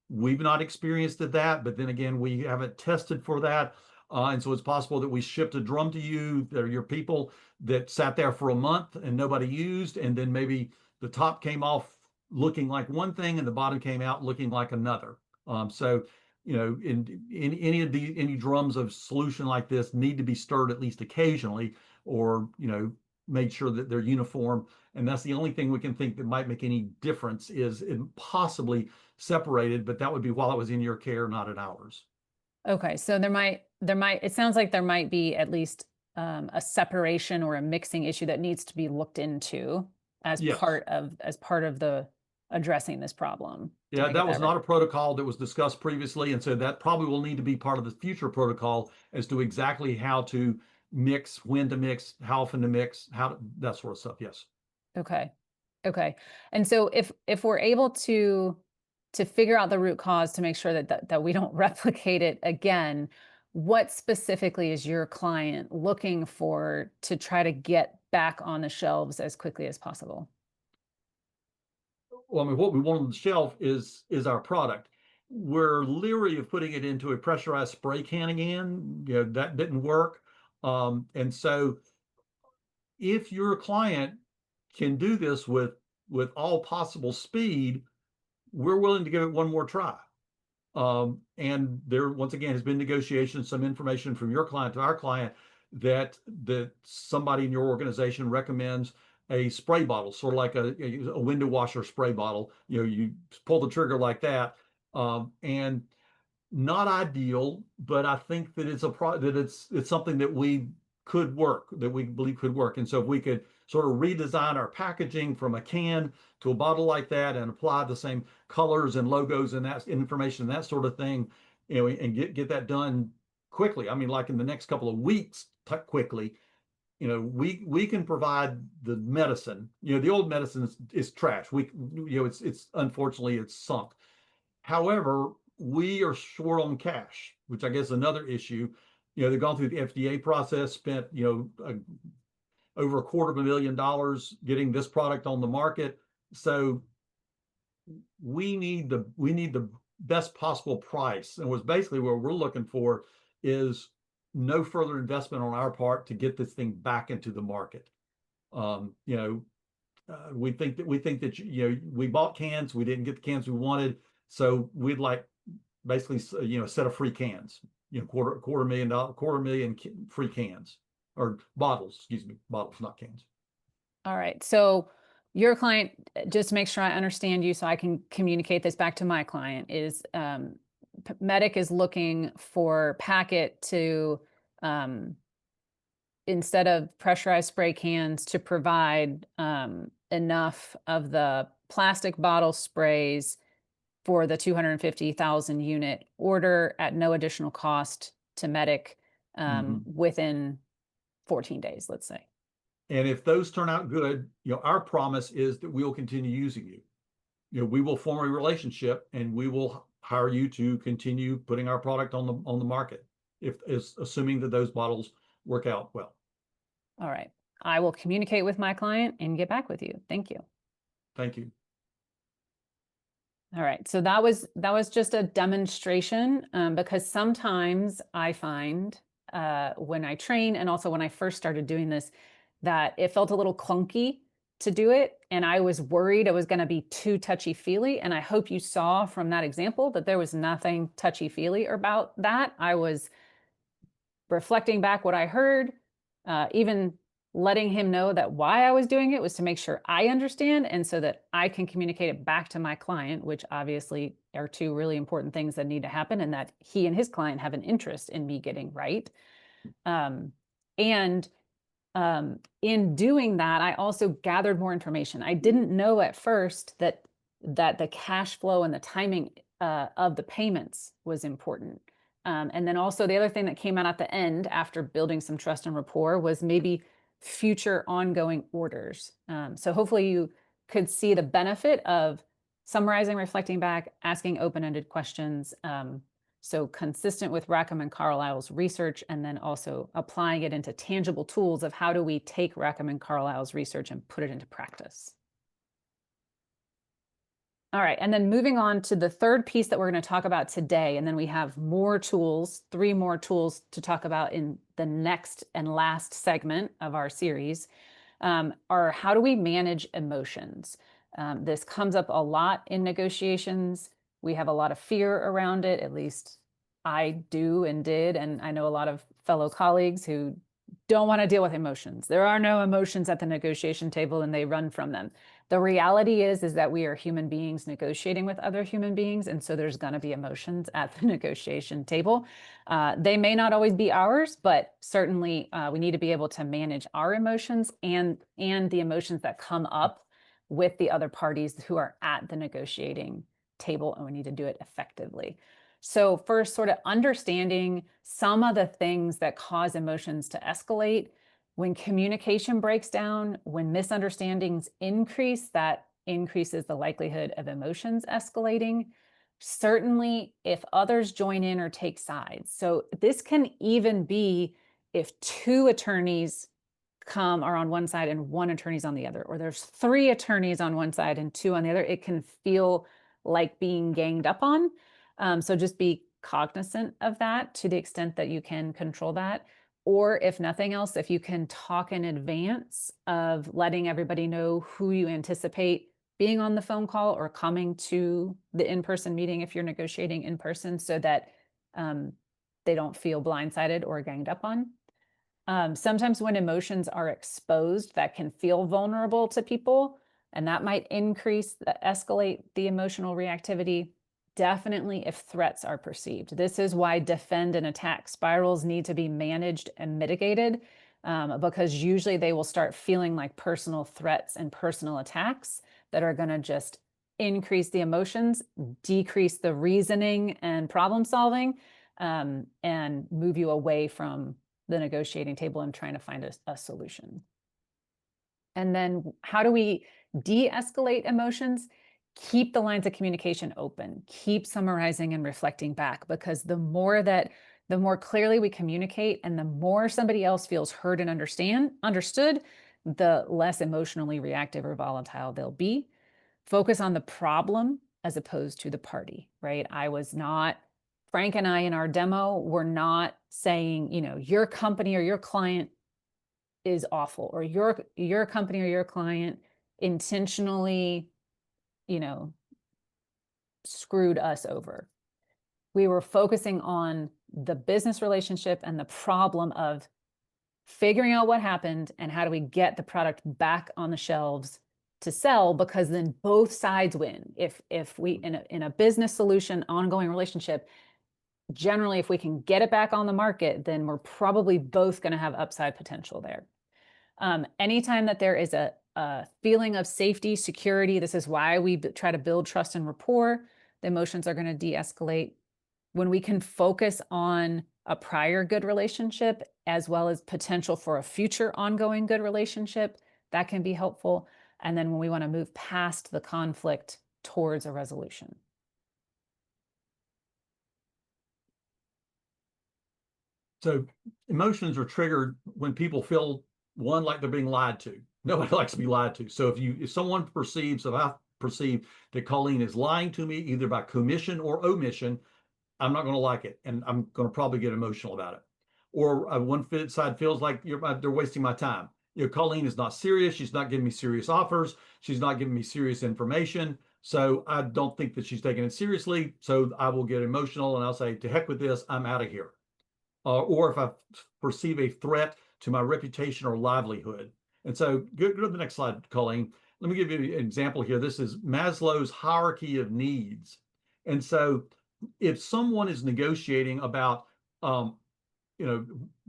We've not experienced that, but then again, we haven't tested for that. And so it's possible that we shipped a drum to you, that are your people that sat there for a month and nobody used, and then maybe the top came off looking like one thing and the bottom came out looking like another. So, in any of any drums of solution like this need to be stirred at least occasionally, or made sure that they're uniform. And that's the only thing we can think that might make any difference is it possibly separated, but that would be while it was in your care, not in ours. Okay, so it sounds like there might be at least a separation or a mixing issue that needs to be looked into Yes. as part of the addressing this problem. Did Yeah, I get that was that right? not a protocol that was discussed previously. And so that probably will need to be part of the future protocol as to exactly how to mix, when to mix, how often to mix, that sort of stuff. Yes. Okay. Okay. And so if we're able to figure out the root cause to make sure that we don't replicate it again, what specifically is your client looking for to try to get back on the shelves as quickly as possible? Well, I mean, what we want on the shelf is our product. We're leery of putting it into a pressurized spray can again. That didn't work. And so if your client can do this with all possible speed, we're willing to give it one more try. And there, once again, has been negotiations, some information from your client to our client that somebody in your organization recommends a spray bottle, sort of like a window washer spray bottle. You pull the trigger like that, and not ideal, but I think that it's something that we could work, that we believe could work. And so if we could sort of redesign our packaging from a can to a bottle like that and apply the same colors and logos and that information, that sort of thing, and get that done quickly. I mean, like in the next couple of weeks, quickly. We can provide the medicine. The old medicine is trash. It's unfortunately it's sunk. However, we are short on cash, which I guess is another issue. They've gone through the FDA process, spent, over $250,000 getting this product on the market. So we need the best possible price. And was basically what we're looking for is no further investment on our part to get this thing back into the market. Um, you know, we think that we bought cans, we didn't get the cans we wanted, so we'd like basically a set of free cans, quarter million free cans. or bottles, excuse me, bottles, not cans. All right. So your client, just to make sure I understand you so I can communicate this back to my client, is Medic is looking for packet to, instead of pressurized spray cans, to provide enough of the plastic bottle sprays for the 250,000 unit order at no additional cost to Medic within 14 days, let's say. And if those turn out good, our promise is that we'll continue using you. We will form a relationship and we will hire you to continue putting our product on the market, if is assuming that those bottles work out well. All right. I will communicate with my client and get back with you. Thank you. Thank you. All right. So that was just a demonstration, because sometimes I find when I train, and also when I first started doing this, that it felt a little clunky to do it. And I was worried it was going to be too touchy-feely. And I hope you saw from that example that there was nothing touchy-feely about that. I was reflecting back what I heard, even letting him know that why I was doing it was to make sure I understand and so that I can communicate it back to my client, which obviously are two really important things that need to happen, and that he and his client have an interest in me getting right. And in doing that, I also gathered more information. I didn't know at first that the cash flow and the timing of the payments was important. And then also the other thing that came out at the end after building some trust and rapport was maybe future ongoing orders. So hopefully you could see the benefit of summarizing, reflecting back, asking open-ended questions. So consistent with Rackham and Carlisle's research, and then also applying it into tangible tools of how do we take Rackham and Carlisle's research and put it into practice. All right, and then moving on to the third piece that we're going to talk about today, and then we have more tools, 3 more tools to talk about in the next and last segment of our series, are how do we manage emotions? This comes up a lot in negotiations. We have a lot of fear around it, at least I do and did, and I know a lot of fellow colleagues who don't want to deal with emotions. There are no emotions at the negotiation table and they run from them. The reality is that we are human beings negotiating with other human beings, and so there's going to be emotions at the negotiation table. They may not always be ours, but certainly we need to be able to manage our emotions and the emotions that come up with the other parties who are at the negotiating table, and we need to do it effectively. So first, sort of understanding some of the things that cause emotions to escalate. When communication breaks down, when misunderstandings increase, that increases the likelihood of emotions escalating. Certainly, if others join in or take sides. So this can even be if 2 attorneys are on one side and 1 attorney's on the other, or there's 3 attorneys on one side and 2 on the other. It can feel like being ganged up on. So just be cognizant of that to the extent that you can control that. Or if nothing else, if you can talk in advance of letting everybody know who you anticipate being on the phone call or coming to the in-person meeting if you're negotiating in person, so that they don't feel blindsided or ganged up on. Sometimes when emotions are exposed, that can feel vulnerable to people, and that might escalate the emotional reactivity. Definitely if threats are perceived. This is why defend and attack spirals need to be managed and mitigated, because usually they will start feeling like personal threats and personal attacks that are going to just increase the emotions, decrease the reasoning and problem solving, and move you away from the negotiating table and trying to find a solution. And then how do we de-escalate emotions? Keep the lines of communication open, keep summarizing and reflecting back, because the more clearly we communicate and the more somebody else feels heard and understood, the less emotionally reactive or volatile they'll be. Focus on the problem as opposed to the party, right? Frank and I in our demo were not saying, your company or your client is awful, or your company or your client intentionally screwed us over. We were focusing on the business relationship and the problem of figuring out what happened and how do we get the product back on the shelves to sell, because then both sides win. If we in a business solution, ongoing relationship, generally if we can get it back on the market, then we're probably both going to have upside potential there. Anytime that there is a feeling of safety, security, this is why we try to build trust and rapport, the emotions are going to de-escalate. When we can focus on a prior good relationship as well as potential for a future ongoing good relationship, that can be helpful. And then when we want to move past the conflict towards a resolution. So emotions are triggered when people feel, one, like they're being lied to. Nobody likes to be lied to. So if someone perceives, if I perceive that Colleen is lying to me either by commission or omission, I'm not going to like it, and I'm going to probably get emotional about it. Or one side feels like they're wasting my time. Colleen is not serious. She's not giving me serious offers. She's not giving me serious information. So I don't think that she's taking it seriously. So I will get emotional and I'll say, to heck with this, I'm out of here. Or if I perceive a threat to my reputation or livelihood. And so go to the next slide, Colleen. Let me give you an example here. This is Maslow's hierarchy of needs. And so if someone is negotiating about,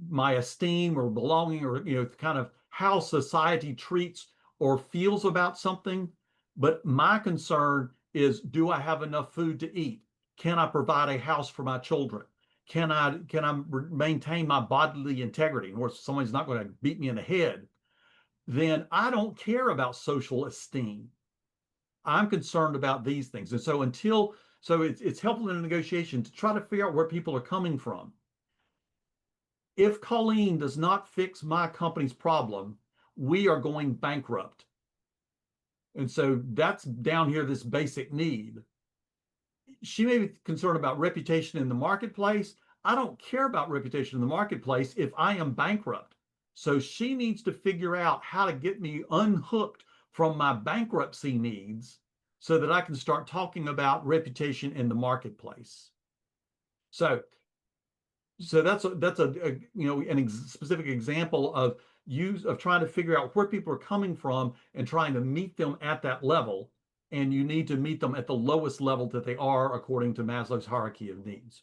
my esteem or belonging, or, kind of how society treats or feels about something, but my concern is, do I have enough food to eat? Can I provide a house for my children? Can I maintain my bodily integrity, or someone's not going to beat me in the head? Then I don't care about social esteem. I'm concerned about these things. And so it's helpful in a negotiation to try to figure out where people are coming from. If Colleen does not fix my company's problem, we are going bankrupt. And so that's down here, this basic need. She may be concerned about reputation in the marketplace. I don't care about reputation in the marketplace if I am bankrupt. So she needs to figure out how to get me unhooked from my bankruptcy needs so that I can start talking about reputation in the marketplace. So that's a specific example of trying to figure out where people are coming from and trying to meet them at that level. And you need to meet them at the lowest level that they are, according to Maslow's hierarchy of needs.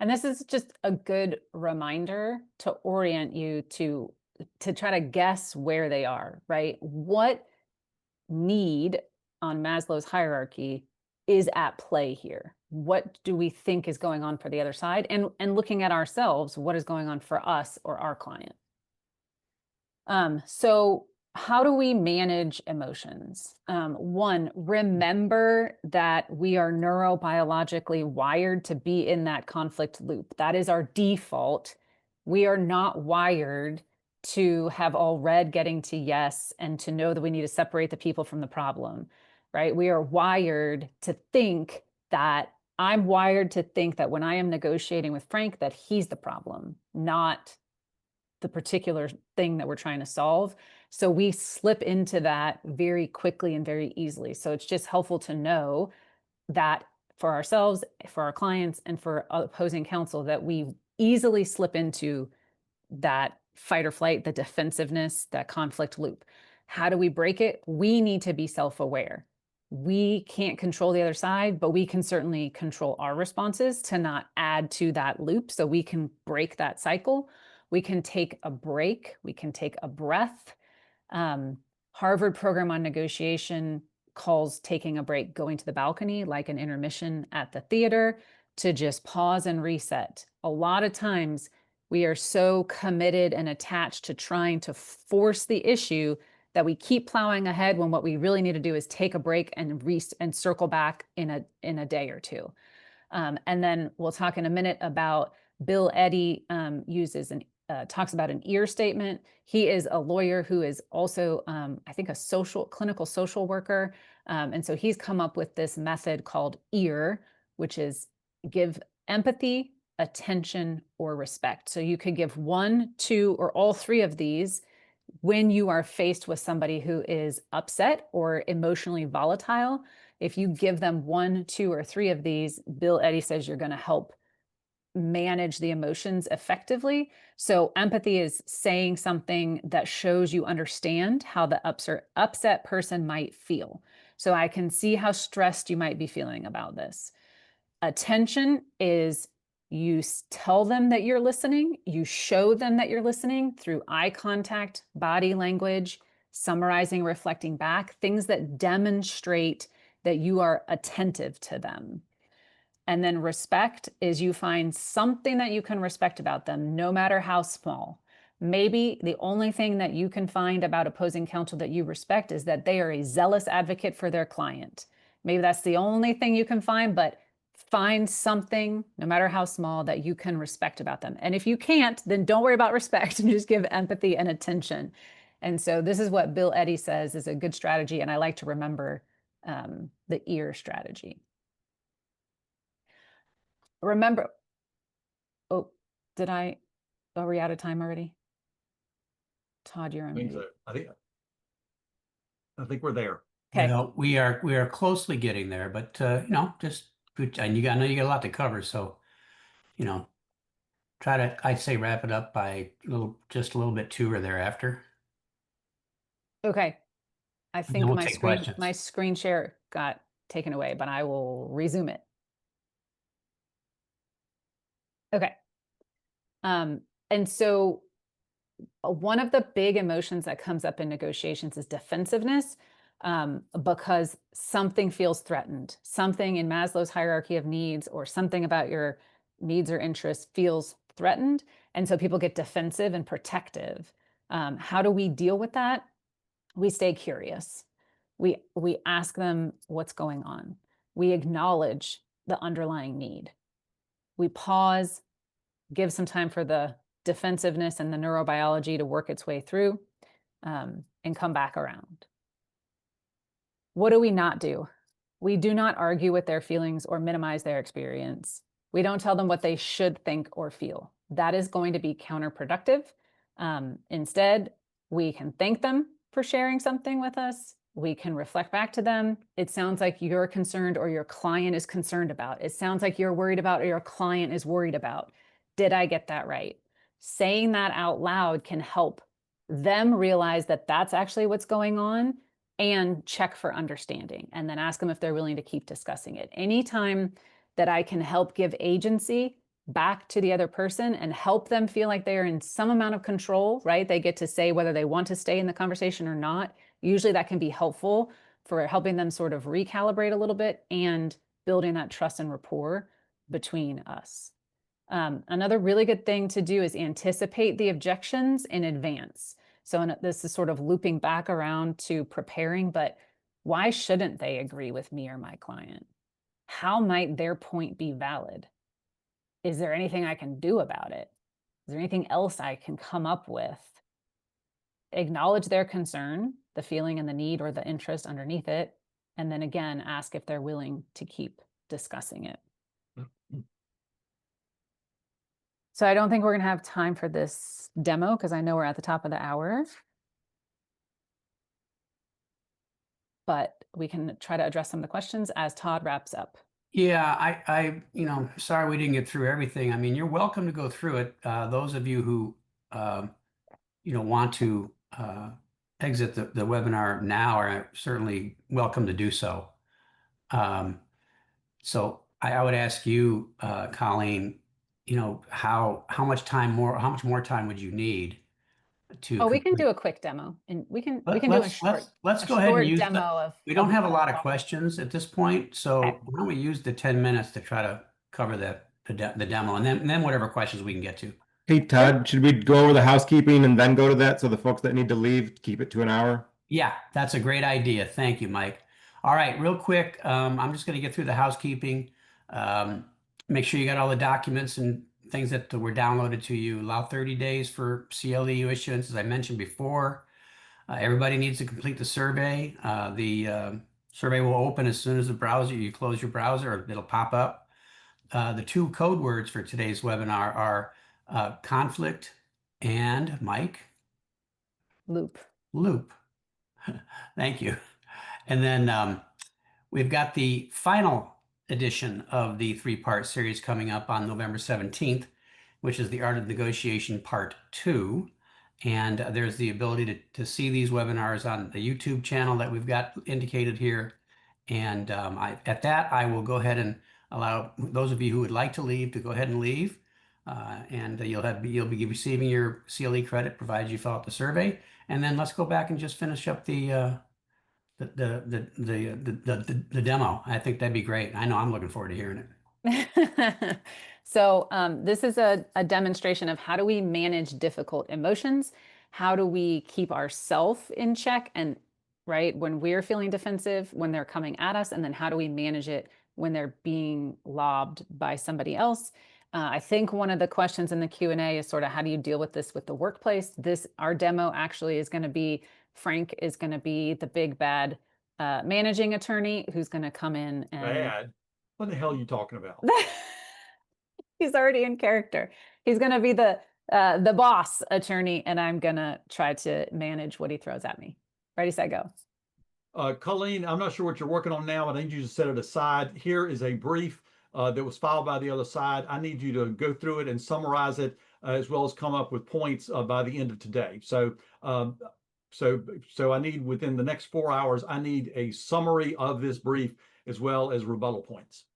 And this is just a good reminder to orient you to try to guess where they are, right? What need on Maslow's hierarchy is at play here? What do we think is going on for the other side? And looking at ourselves, what is going on for us or our client? So how do we manage emotions? One, remember that we are neurobiologically wired to be in that conflict loop. That is our default. We are not wired to have all red getting to yes and to know that we need to separate the people from the problem, right? We are wired to think that I'm wired to think that when I am negotiating with Frank, that he's the problem, not the particular thing that we're trying to solve. So we slip into that very quickly and very easily. So it's just helpful to know that for ourselves, for our clients, and for opposing counsel, that we easily slip into that fight or flight, the defensiveness, that conflict loop. How do we break it? We need to be self-aware. We can't control the other side, but we can certainly control our responses to not add to that loop, so we can break that cycle. We can take a break. We can take a breath. Harvard program on negotiation calls taking a break going to the balcony, like an intermission at the theater, to just pause and reset. A lot of times we are so committed and attached to trying to force the issue that we keep plowing ahead when what we really need to do is take a break and circle back in a day or two. And then we'll talk in a minute about Bill Eddy talks about an ear statement. He is a lawyer who is also, I think, a clinical social worker. And so he's come up with this method called EAR, which is give empathy, attention, or respect. So you could give one, two, or all three of these when you are faced with somebody who is upset or emotionally volatile. If you give them one, two, or three of these, Bill Eddy says you're going to help manage the emotions effectively. So empathy is saying something that shows you understand how the upset person might feel. So I can see how stressed you might be feeling about this. Attention is you tell them that you're listening, you show them that you're listening through eye contact, body language, summarizing, reflecting back, things that demonstrate that you are attentive to them. And then respect is you find something that you can respect about them, no matter how small. Maybe the only thing that you can find about opposing counsel that you respect is that they are a zealous advocate for their client. Maybe that's the only thing you can find, but find something, no matter how small, that you can respect about them. And if you can't, then don't worry about respect and just give empathy and attention. And so this is what Bill Eddy says is a good strategy. And I like to remember the ear strategy. Remember, oh, are we out of time already? Todd, you're I on think mute. so. I think we're there. Okay. Well, we are closely getting there, but just good. And I know you got a lot to cover, so you know, I'd say wrap it up by just a little bit too or thereafter. Okay. I And then think we'll my take screen questions. share got taken away, but I will resume it. Okay. And so one of the big emotions that comes up in negotiations is defensiveness, because something feels threatened. Something in Maslow's hierarchy of needs or something about your needs or interests feels threatened. And so people get defensive and protective. How do we deal with that? We stay curious. We ask them what's going on. We acknowledge the underlying need. We pause, give some time for the defensiveness and the neurobiology to work its way through, and come back around. What do we not do? We do not argue with their feelings or minimize their experience. We don't tell them what they should think or feel. That is going to be counterproductive. Instead, we can thank them for sharing something with us. We can reflect back to them. It sounds like you're concerned or your client is concerned about. It sounds like you're worried about or your client is worried about. Did I get that right? Saying that out loud can help them realize that that's actually what's going on and check for understanding and then ask them if they're willing to keep discussing it. Anytime that I can help give agency back to the other person and help them feel like they're in some amount of control, right? They get to say whether they want to stay in the conversation or not. Usually that can be helpful for helping them sort of recalibrate a little bit and building that trust and rapport between us. Another really good thing to do is anticipate the objections in advance. So this is sort of looping back around to preparing, but why shouldn't they agree with me or my client? How might their point be valid? Is there anything I can do about it? Is there anything else I can come up with? Acknowledge their concern, the feeling and the need or the interest underneath it, and then again, ask if they're willing to keep discussing it. So I don't think we're going to have time for this demo because I know we're at the top of the hour. But we can try to address some of the questions as Todd wraps up. Yeah, sorry we didn't get through everything. I mean, you're welcome to go through it. Those of you who, want to exit the webinar now are certainly welcome to do so. So I would ask you, Colleen, how much more time would you need to Oh, we can complete? do a quick demo and we can do a Let's go ahead and use demo of we don't have a what lot I'm of talking questions at this point, so about. why don't we use the 10 minutes to try to cover the demo and then whatever questions we can get to. Hey, Todd, should we go over the housekeeping and then go to that so the folks that need to leave keep it to an hour? Yeah, that's a great idea. Thank you, Mike. All right, real quick, I'm just going to get through the housekeeping. Make sure you got all the documents and things that were downloaded to you. Allow 30 days for CLE issuance, as I mentioned before. Everybody needs to complete the survey. The survey will open as soon as you close your browser, it'll pop up. The two code words for today's webinar are conflict and, Mike? Loop. Loop. Thank you. And then we've got the final edition of the three-part series coming up on November 17th, which is the Art of Negotiation Part 2. And there's the ability to see these webinars on the YouTube channel that we've got indicated here. And at that, I will go ahead and allow those of you who would like to leave to go ahead and leave. And you'll be receiving your CLE credit provided you fill out the survey. And then let's go back and just finish up the demo. I think that'd be great. I know I'm looking forward to hearing it. So this is a demonstration of how do we manage difficult emotions? How do we keep ourselves in check and right when we're feeling defensive, when they're coming at us, and then how do we manage it when they're being lobbed by somebody else? I think one of the questions in the Q&A is sort of how do you deal with this with the workplace? Our demo actually is going to be, Frank is going to be the big bad managing attorney who's going to come in and Bad? What the hell are you talking about? he's already in character. He's going to be the boss attorney, and I'm going to try to manage what he throws at me. Ready, set, go. Colleen, I'm not sure what you're working on now, but I need you to set it aside. Here is a brief that was filed by the other side. I need you to go through it and summarize it, as well as come up with points by the end of today. So I need, within the next 4 hours, I need a summary of this brief as well as rebuttal points.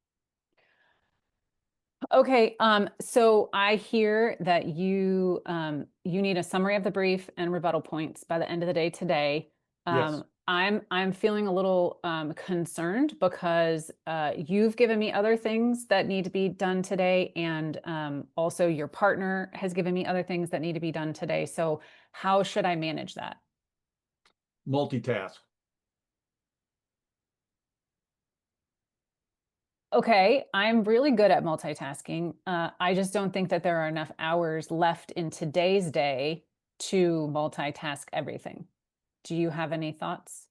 Okay, so I hear that you need a summary of the brief and rebuttal points by the end of the day today. Yes. I'm feeling a little concerned because you've given me other things that need to be done today, and also your partner has given me other things that need to be done today. So how should I manage that? Multitask. Okay, I'm really good at multitasking. I just don't think that there are enough hours left in today's day to multitask everything. Do you have any thoughts?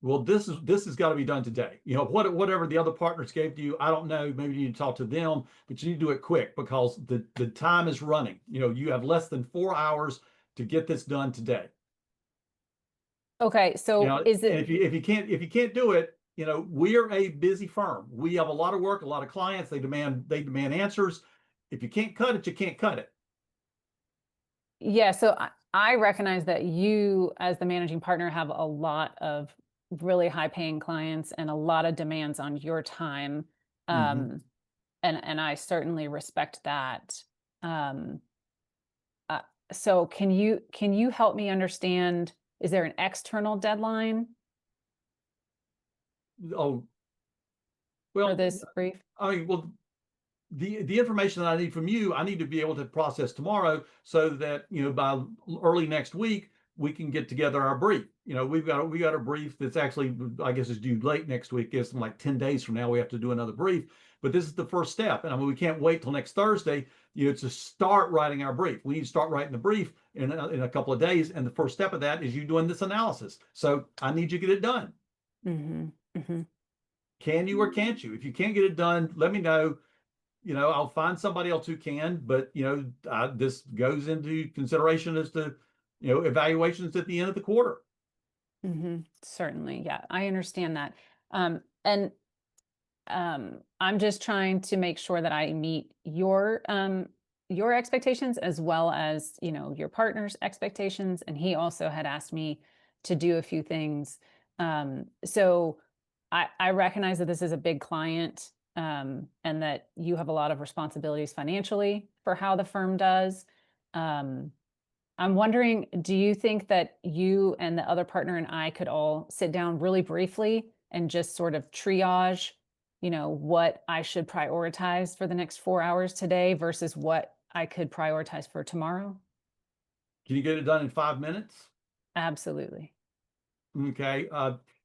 Well, this has got to be done today. You know, whatever the other partners gave to you, I don't know. Maybe you need to talk to them, but you need to do it quick because the time is running. You know, you have less than 4 hours to get this done today. Okay, so You know, is and it if you can't do it, you know, we are a busy firm. We have a lot of work, a lot of clients. They demand answers. If you can't cut it, you can't cut it. yeah, so I recognize that you as the managing partner have a lot of really high paying clients and a lot of demands on your time. Mhm. And I certainly respect that. Um, uh, so can you help me understand, is there an external deadline Oh, for well, this brief? I mean, well, the information that I need from you, I need to be able to process tomorrow so that, you know, by early next week, we can get together our brief. You know, we got a brief that's actually, I guess, is due late next week. It's like 10 days from now, we have to do another brief. But this is the first step. And I mean, we can't wait till next Thursday, you know, to start writing our brief. We need to start writing the brief in a couple of days. And the first step of that is you doing this analysis. So I need you to get it done. Mm-hmm. Mm-hmm. Can you or can't you? If you can't get it done, let me know. You know, I'll find somebody else who can, but you know, this goes into consideration as to, you know, evaluations at the end of the quarter. Mm-hmm. Certainly, yeah, I understand that. And I'm just trying to make sure that I meet your expectations as well as, you know, your partner's expectations. And he also had asked me to do a few things. So I recognize that this is a big client, and that you have a lot of responsibilities financially for how the firm does. Um, I'm wondering, do you think that you and the other partner and I could all sit down really briefly and just sort of triage, you know, what I should prioritize for the next 4 hours today versus what I could prioritize for tomorrow? Can you get it done in 5 minutes? Absolutely. Okay.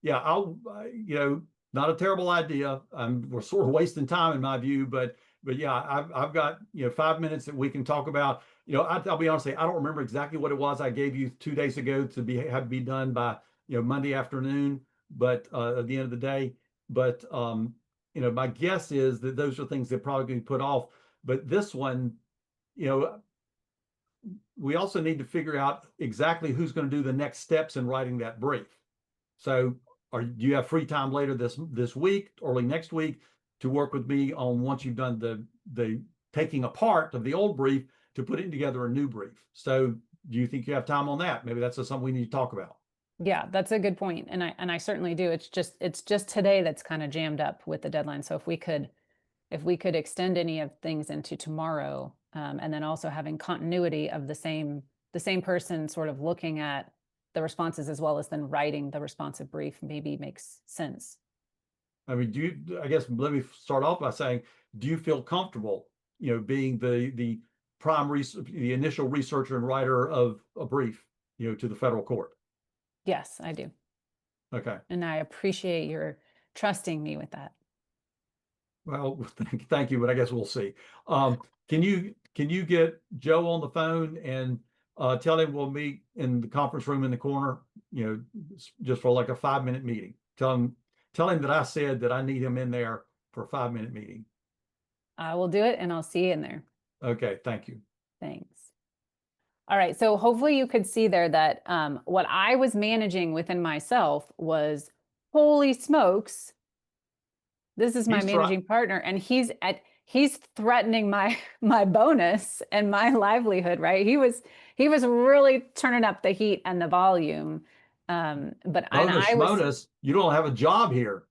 Yeah, you know, not a terrible idea. We're sort of wasting time in my view, but yeah, I've got, you know, 5 minutes that we can talk about. You know, I'll be honest, I don't remember exactly what it was I gave you 2 days ago to have be done by, you know, Monday afternoon, but at the end of the day. But you know, my guess is that those are things that probably be put off. But this one, you know, we also need to figure out exactly who's going to do the next steps in writing that brief. So do you have free time later this week, early next week, to work with me on, once you've done the taking apart of the old brief, to putting together a new brief? So do you think you have time on that? Maybe that's something we need to talk about. Yeah, that's a good point. And I certainly do. It's just today that's kind of jammed up with the deadline. So if we could extend any of things into tomorrow, and then also having continuity of the same person sort of looking at the responses as well as then writing the responsive brief, maybe makes sense. I mean, I guess let me start off by saying, do you feel comfortable, being the the initial researcher and writer of a brief, to the federal court? Yes, I do. Okay. And I appreciate your trusting me with that. Well, thank you, but I guess we'll see. Can you get Joe on the phone and tell him we'll meet in the conference room in the corner, just for like a 5-minute meeting? Tell him that I said that I need him in there for a 5-minute meeting. I will do it, and I'll see you in there. Okay, thank you. Thanks. All right, so hopefully you could see there that what I was managing within myself was, holy smokes, this is my managing partner, and he's threatening my bonus and my livelihood, right? He was really turning up the heat and the volume. Bonus, you don't have a job here.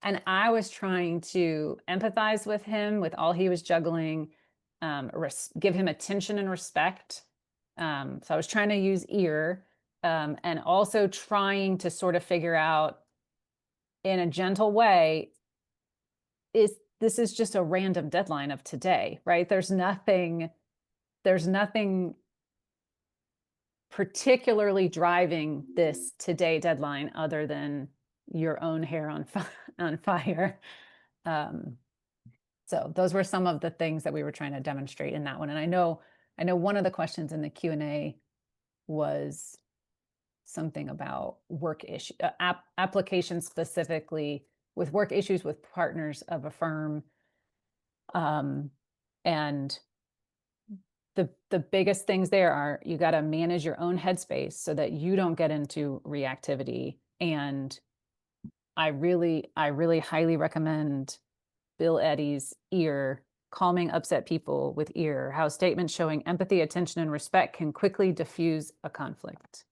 And I was trying to empathize with him with all he was juggling, give him attention and respect. So I was trying to use ear, and also trying to sort of figure out in a gentle way, this is just a random deadline of today, right? There's nothing particularly driving this today deadline other than your own hair on fire. So those were some of the things that we were trying to demonstrate in that one. And I know one of the questions in the Q&A was something about work issue applications, specifically with work issues with partners of a firm. And the biggest things there are, you got to manage your own headspace so that you don't get into reactivity. And I really highly recommend Bill Eddy's EAR, Calming Upset People with EAR, how statements showing empathy, attention, and respect can quickly diffuse a conflict.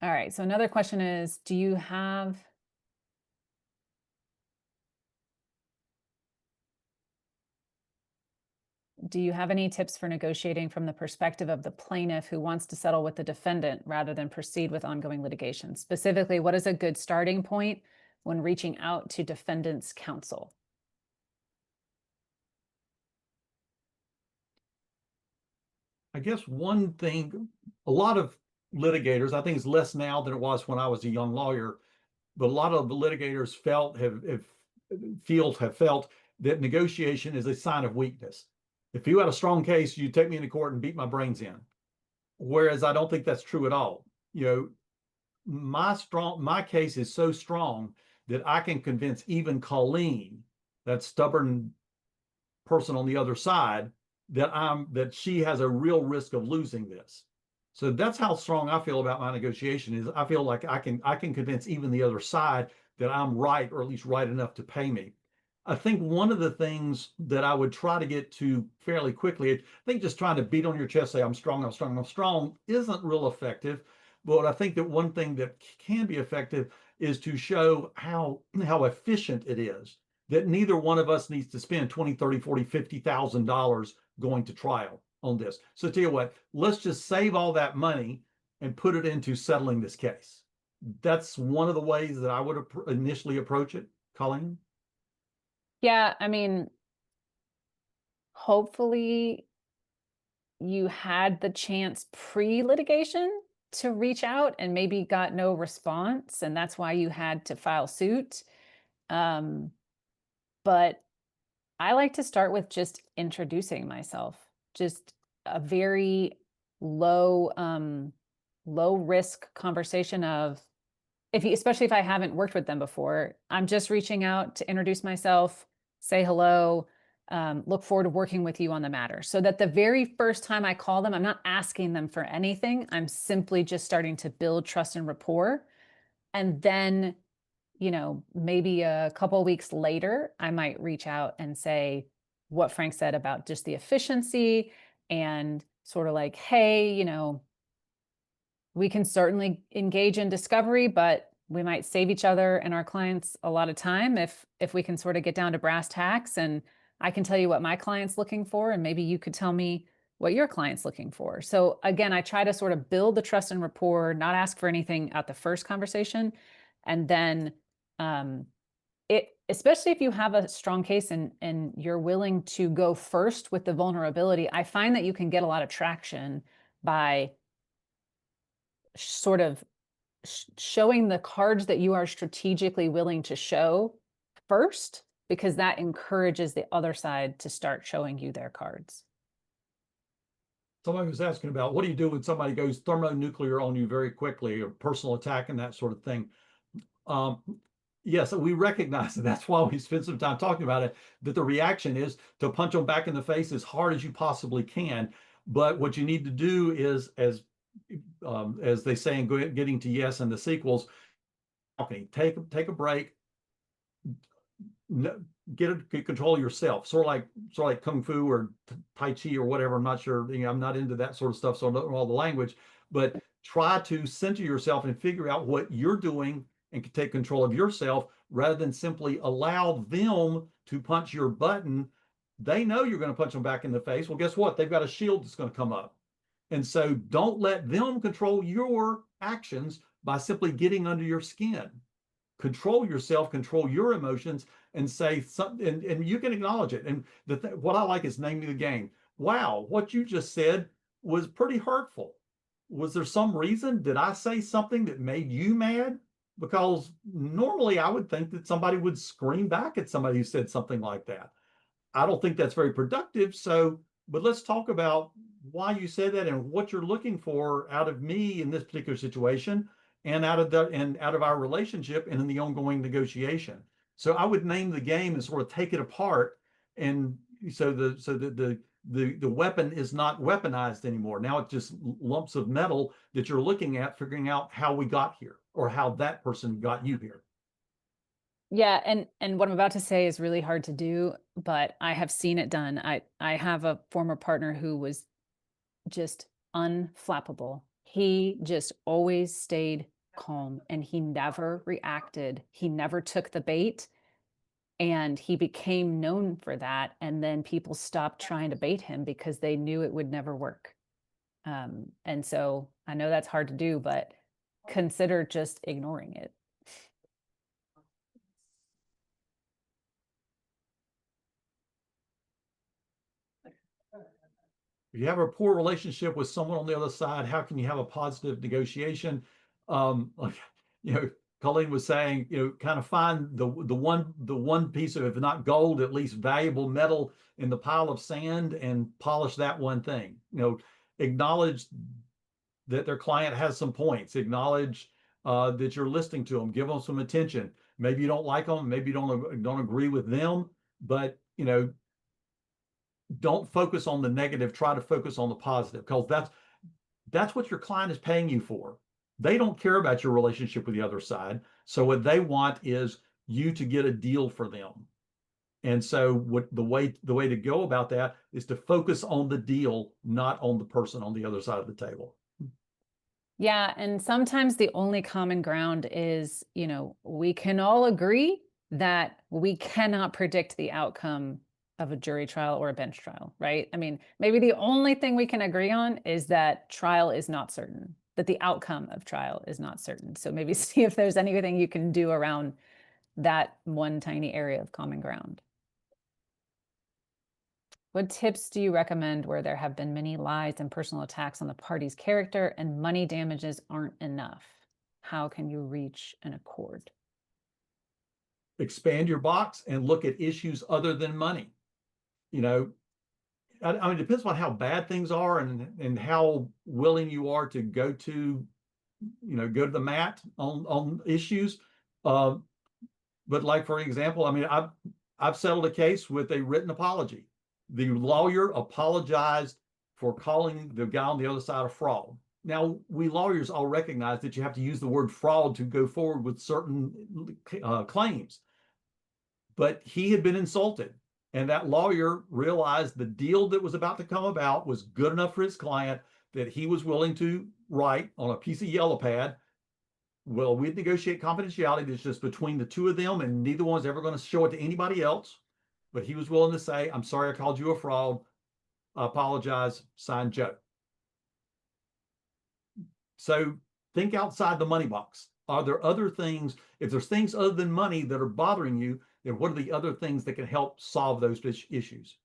All right, so another question is, do you have any tips for negotiating from the perspective of the plaintiff who wants to settle with the defendant rather than proceed with ongoing litigation? Specifically, what is a good starting point when reaching out to defendant's counsel? I guess one thing, a lot of litigators, I think it's less now than it was when I was a young lawyer, but a lot of the litigators have felt that negotiation is a sign of weakness. If you had a strong case, you'd take me into court and beat my brains in. Whereas I don't think that's true at all. My case is so strong that I can convince even Colleen, that stubborn person on the other side, that she has a real risk of losing this. So that's how strong I feel about my negotiation. Is I feel like I can convince even the other side that I'm right, or at least right enough to pay me. I think one of the things that I would try to get to fairly quickly, I think just trying to beat on your chest, say I'm strong, I'm strong, I'm strong, isn't real effective. But I think that one thing that can be effective is to show how efficient it is, that neither one of us needs to spend $20, $30, $40, $50,000 going to trial on this. So tell you what, let's just save all that money and put it into settling this case. That's one of the ways that I would initially approach it. Colleen? Yeah, I mean, hopefully you had the chance pre-litigation to reach out and maybe got no response, and that's why you had to file suit. But I like to start with just introducing myself, just a very low risk conversation of, especially if I haven't worked with them before, I'm just reaching out to introduce myself, say hello. look forward to working with you on the matter. So that the very first time I call them, I'm not asking them for anything. I'm simply just starting to build trust and rapport. And then, you know, maybe a couple of weeks later, I might reach out and say what Frank said about just the efficiency and sort of like, hey, you know, we can certainly engage in discovery, but we might save each other and our clients a lot of time if we can sort of get down to brass tacks, and I can tell you what my client's looking for, and maybe you could tell me what your client's looking for. So again, I try to sort of build the trust and rapport, not ask for anything at the first conversation. And then especially if you have a strong case and you're willing to go first with the vulnerability, I find that you can get a lot of traction by sort of showing the cards that you are strategically willing to show first, because that encourages the other side to start showing you their cards. Somebody was asking about what do you do when somebody goes thermonuclear on you very quickly, or personal attack and that sort of thing. Yes, we recognize that. That's why we spend some time talking about it, that the reaction is to punch them back in the face as hard as you possibly can. But what you need to do is, as they say in Getting to Yes and the sequels, take a break, get control of yourself, sort of like Kung Fu or Tai Chi or whatever. I'm not sure, you know, I'm not into that sort of stuff, so I don't know all the language, but try to center yourself and figure out what you're doing and take control of yourself, rather than simply allow them to punch your button. They know you're going to punch them back in the face. Well, guess what? They've got a shield that's going to come up. And so don't let them control your actions by simply getting under your skin. Control yourself, control your emotions, and say something, and you can acknowledge it. And what I like is naming the game. Wow, what you just said was pretty hurtful. Was there some reason? Did I say something that made you mad? Because normally I would think that somebody would scream back at somebody who said something like that. I don't think that's very productive. So, but let's talk about why you said that and what you're looking for out of me in this particular situation, and out of our relationship and in the ongoing negotiation. So I would name the game and sort of take it apart, and so the weapon is not weaponized anymore. Now it's just lumps of metal that you're looking at, figuring out how we got here or how that person got you here. Yeah, and what I'm about to say is really hard to do, but I have seen it done. I have a former partner who was just unflappable. He just always stayed calm and he never reacted. He never took the bait, and he became known for that. And then people stopped trying to bait him because they knew it would never work. And so I know that's hard to do, but consider just ignoring it. If you have a poor relationship with someone on the other side, how can you have a positive negotiation? Like, you know, Colleen was saying, you know, kind of find the one piece of, if not gold, at least valuable metal in the pile of sand, and polish that one thing. You know, acknowledge that their client has some points. Acknowledge that you're listening to them. Give them some attention. Maybe you don't like them. Maybe you don't agree with them. But you know, don't focus on the negative. Try to focus on the positive, because that's what your client is paying you for. They don't care about your relationship with the other side. So what they want is you to get a deal for them. And so what the way to go about that is to focus on the deal, not on the person on the other side of the table. Yeah, and sometimes the only common ground is, you know, we can all agree that we cannot predict the outcome of a jury trial or a bench trial, right? I mean, maybe the only thing we can agree on is that trial is not certain, that the outcome of trial is not certain. So maybe see if there's anything you can do around that one tiny area of common ground. What tips do you recommend where there have been many lies and personal attacks on the party's character and money damages aren't enough? How can you reach an accord? Expand your box and look at issues other than money. You know, I mean, it depends on how bad things are and how willing you are to go to the mat on issues. But like, for example, I mean, I've settled a case with a written apology. The lawyer apologized for calling the guy on the other side a fraud. Now, we lawyers all recognize that you have to use the word fraud to go forward with certain claims. But he had been insulted. And that lawyer realized the deal that was about to come about was good enough for his client that he was willing to write on a piece of yellow pad, well, we'd negotiate confidentiality that's just between the two of them, and neither one's ever going to show it to anybody else. But he was willing to say, I'm sorry I called you a fraud. I apologize. Signed, Joe. So think outside the money box. Are there other things? If there's things other than money that are bothering you, then what are the other things that can help solve those issues?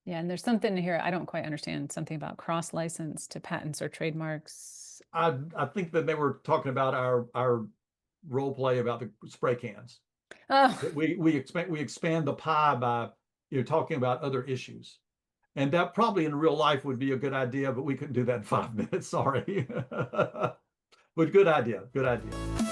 Yeah, and there's something here I don't quite understand, something about cross license to patents or trademarks. I think that they were talking about our role play about the spray cans. Oh, We expand the pie by talking about other issues. And that probably in real life would be a good idea, but we couldn't do that in 5 minutes. Sorry. But good idea. Good idea.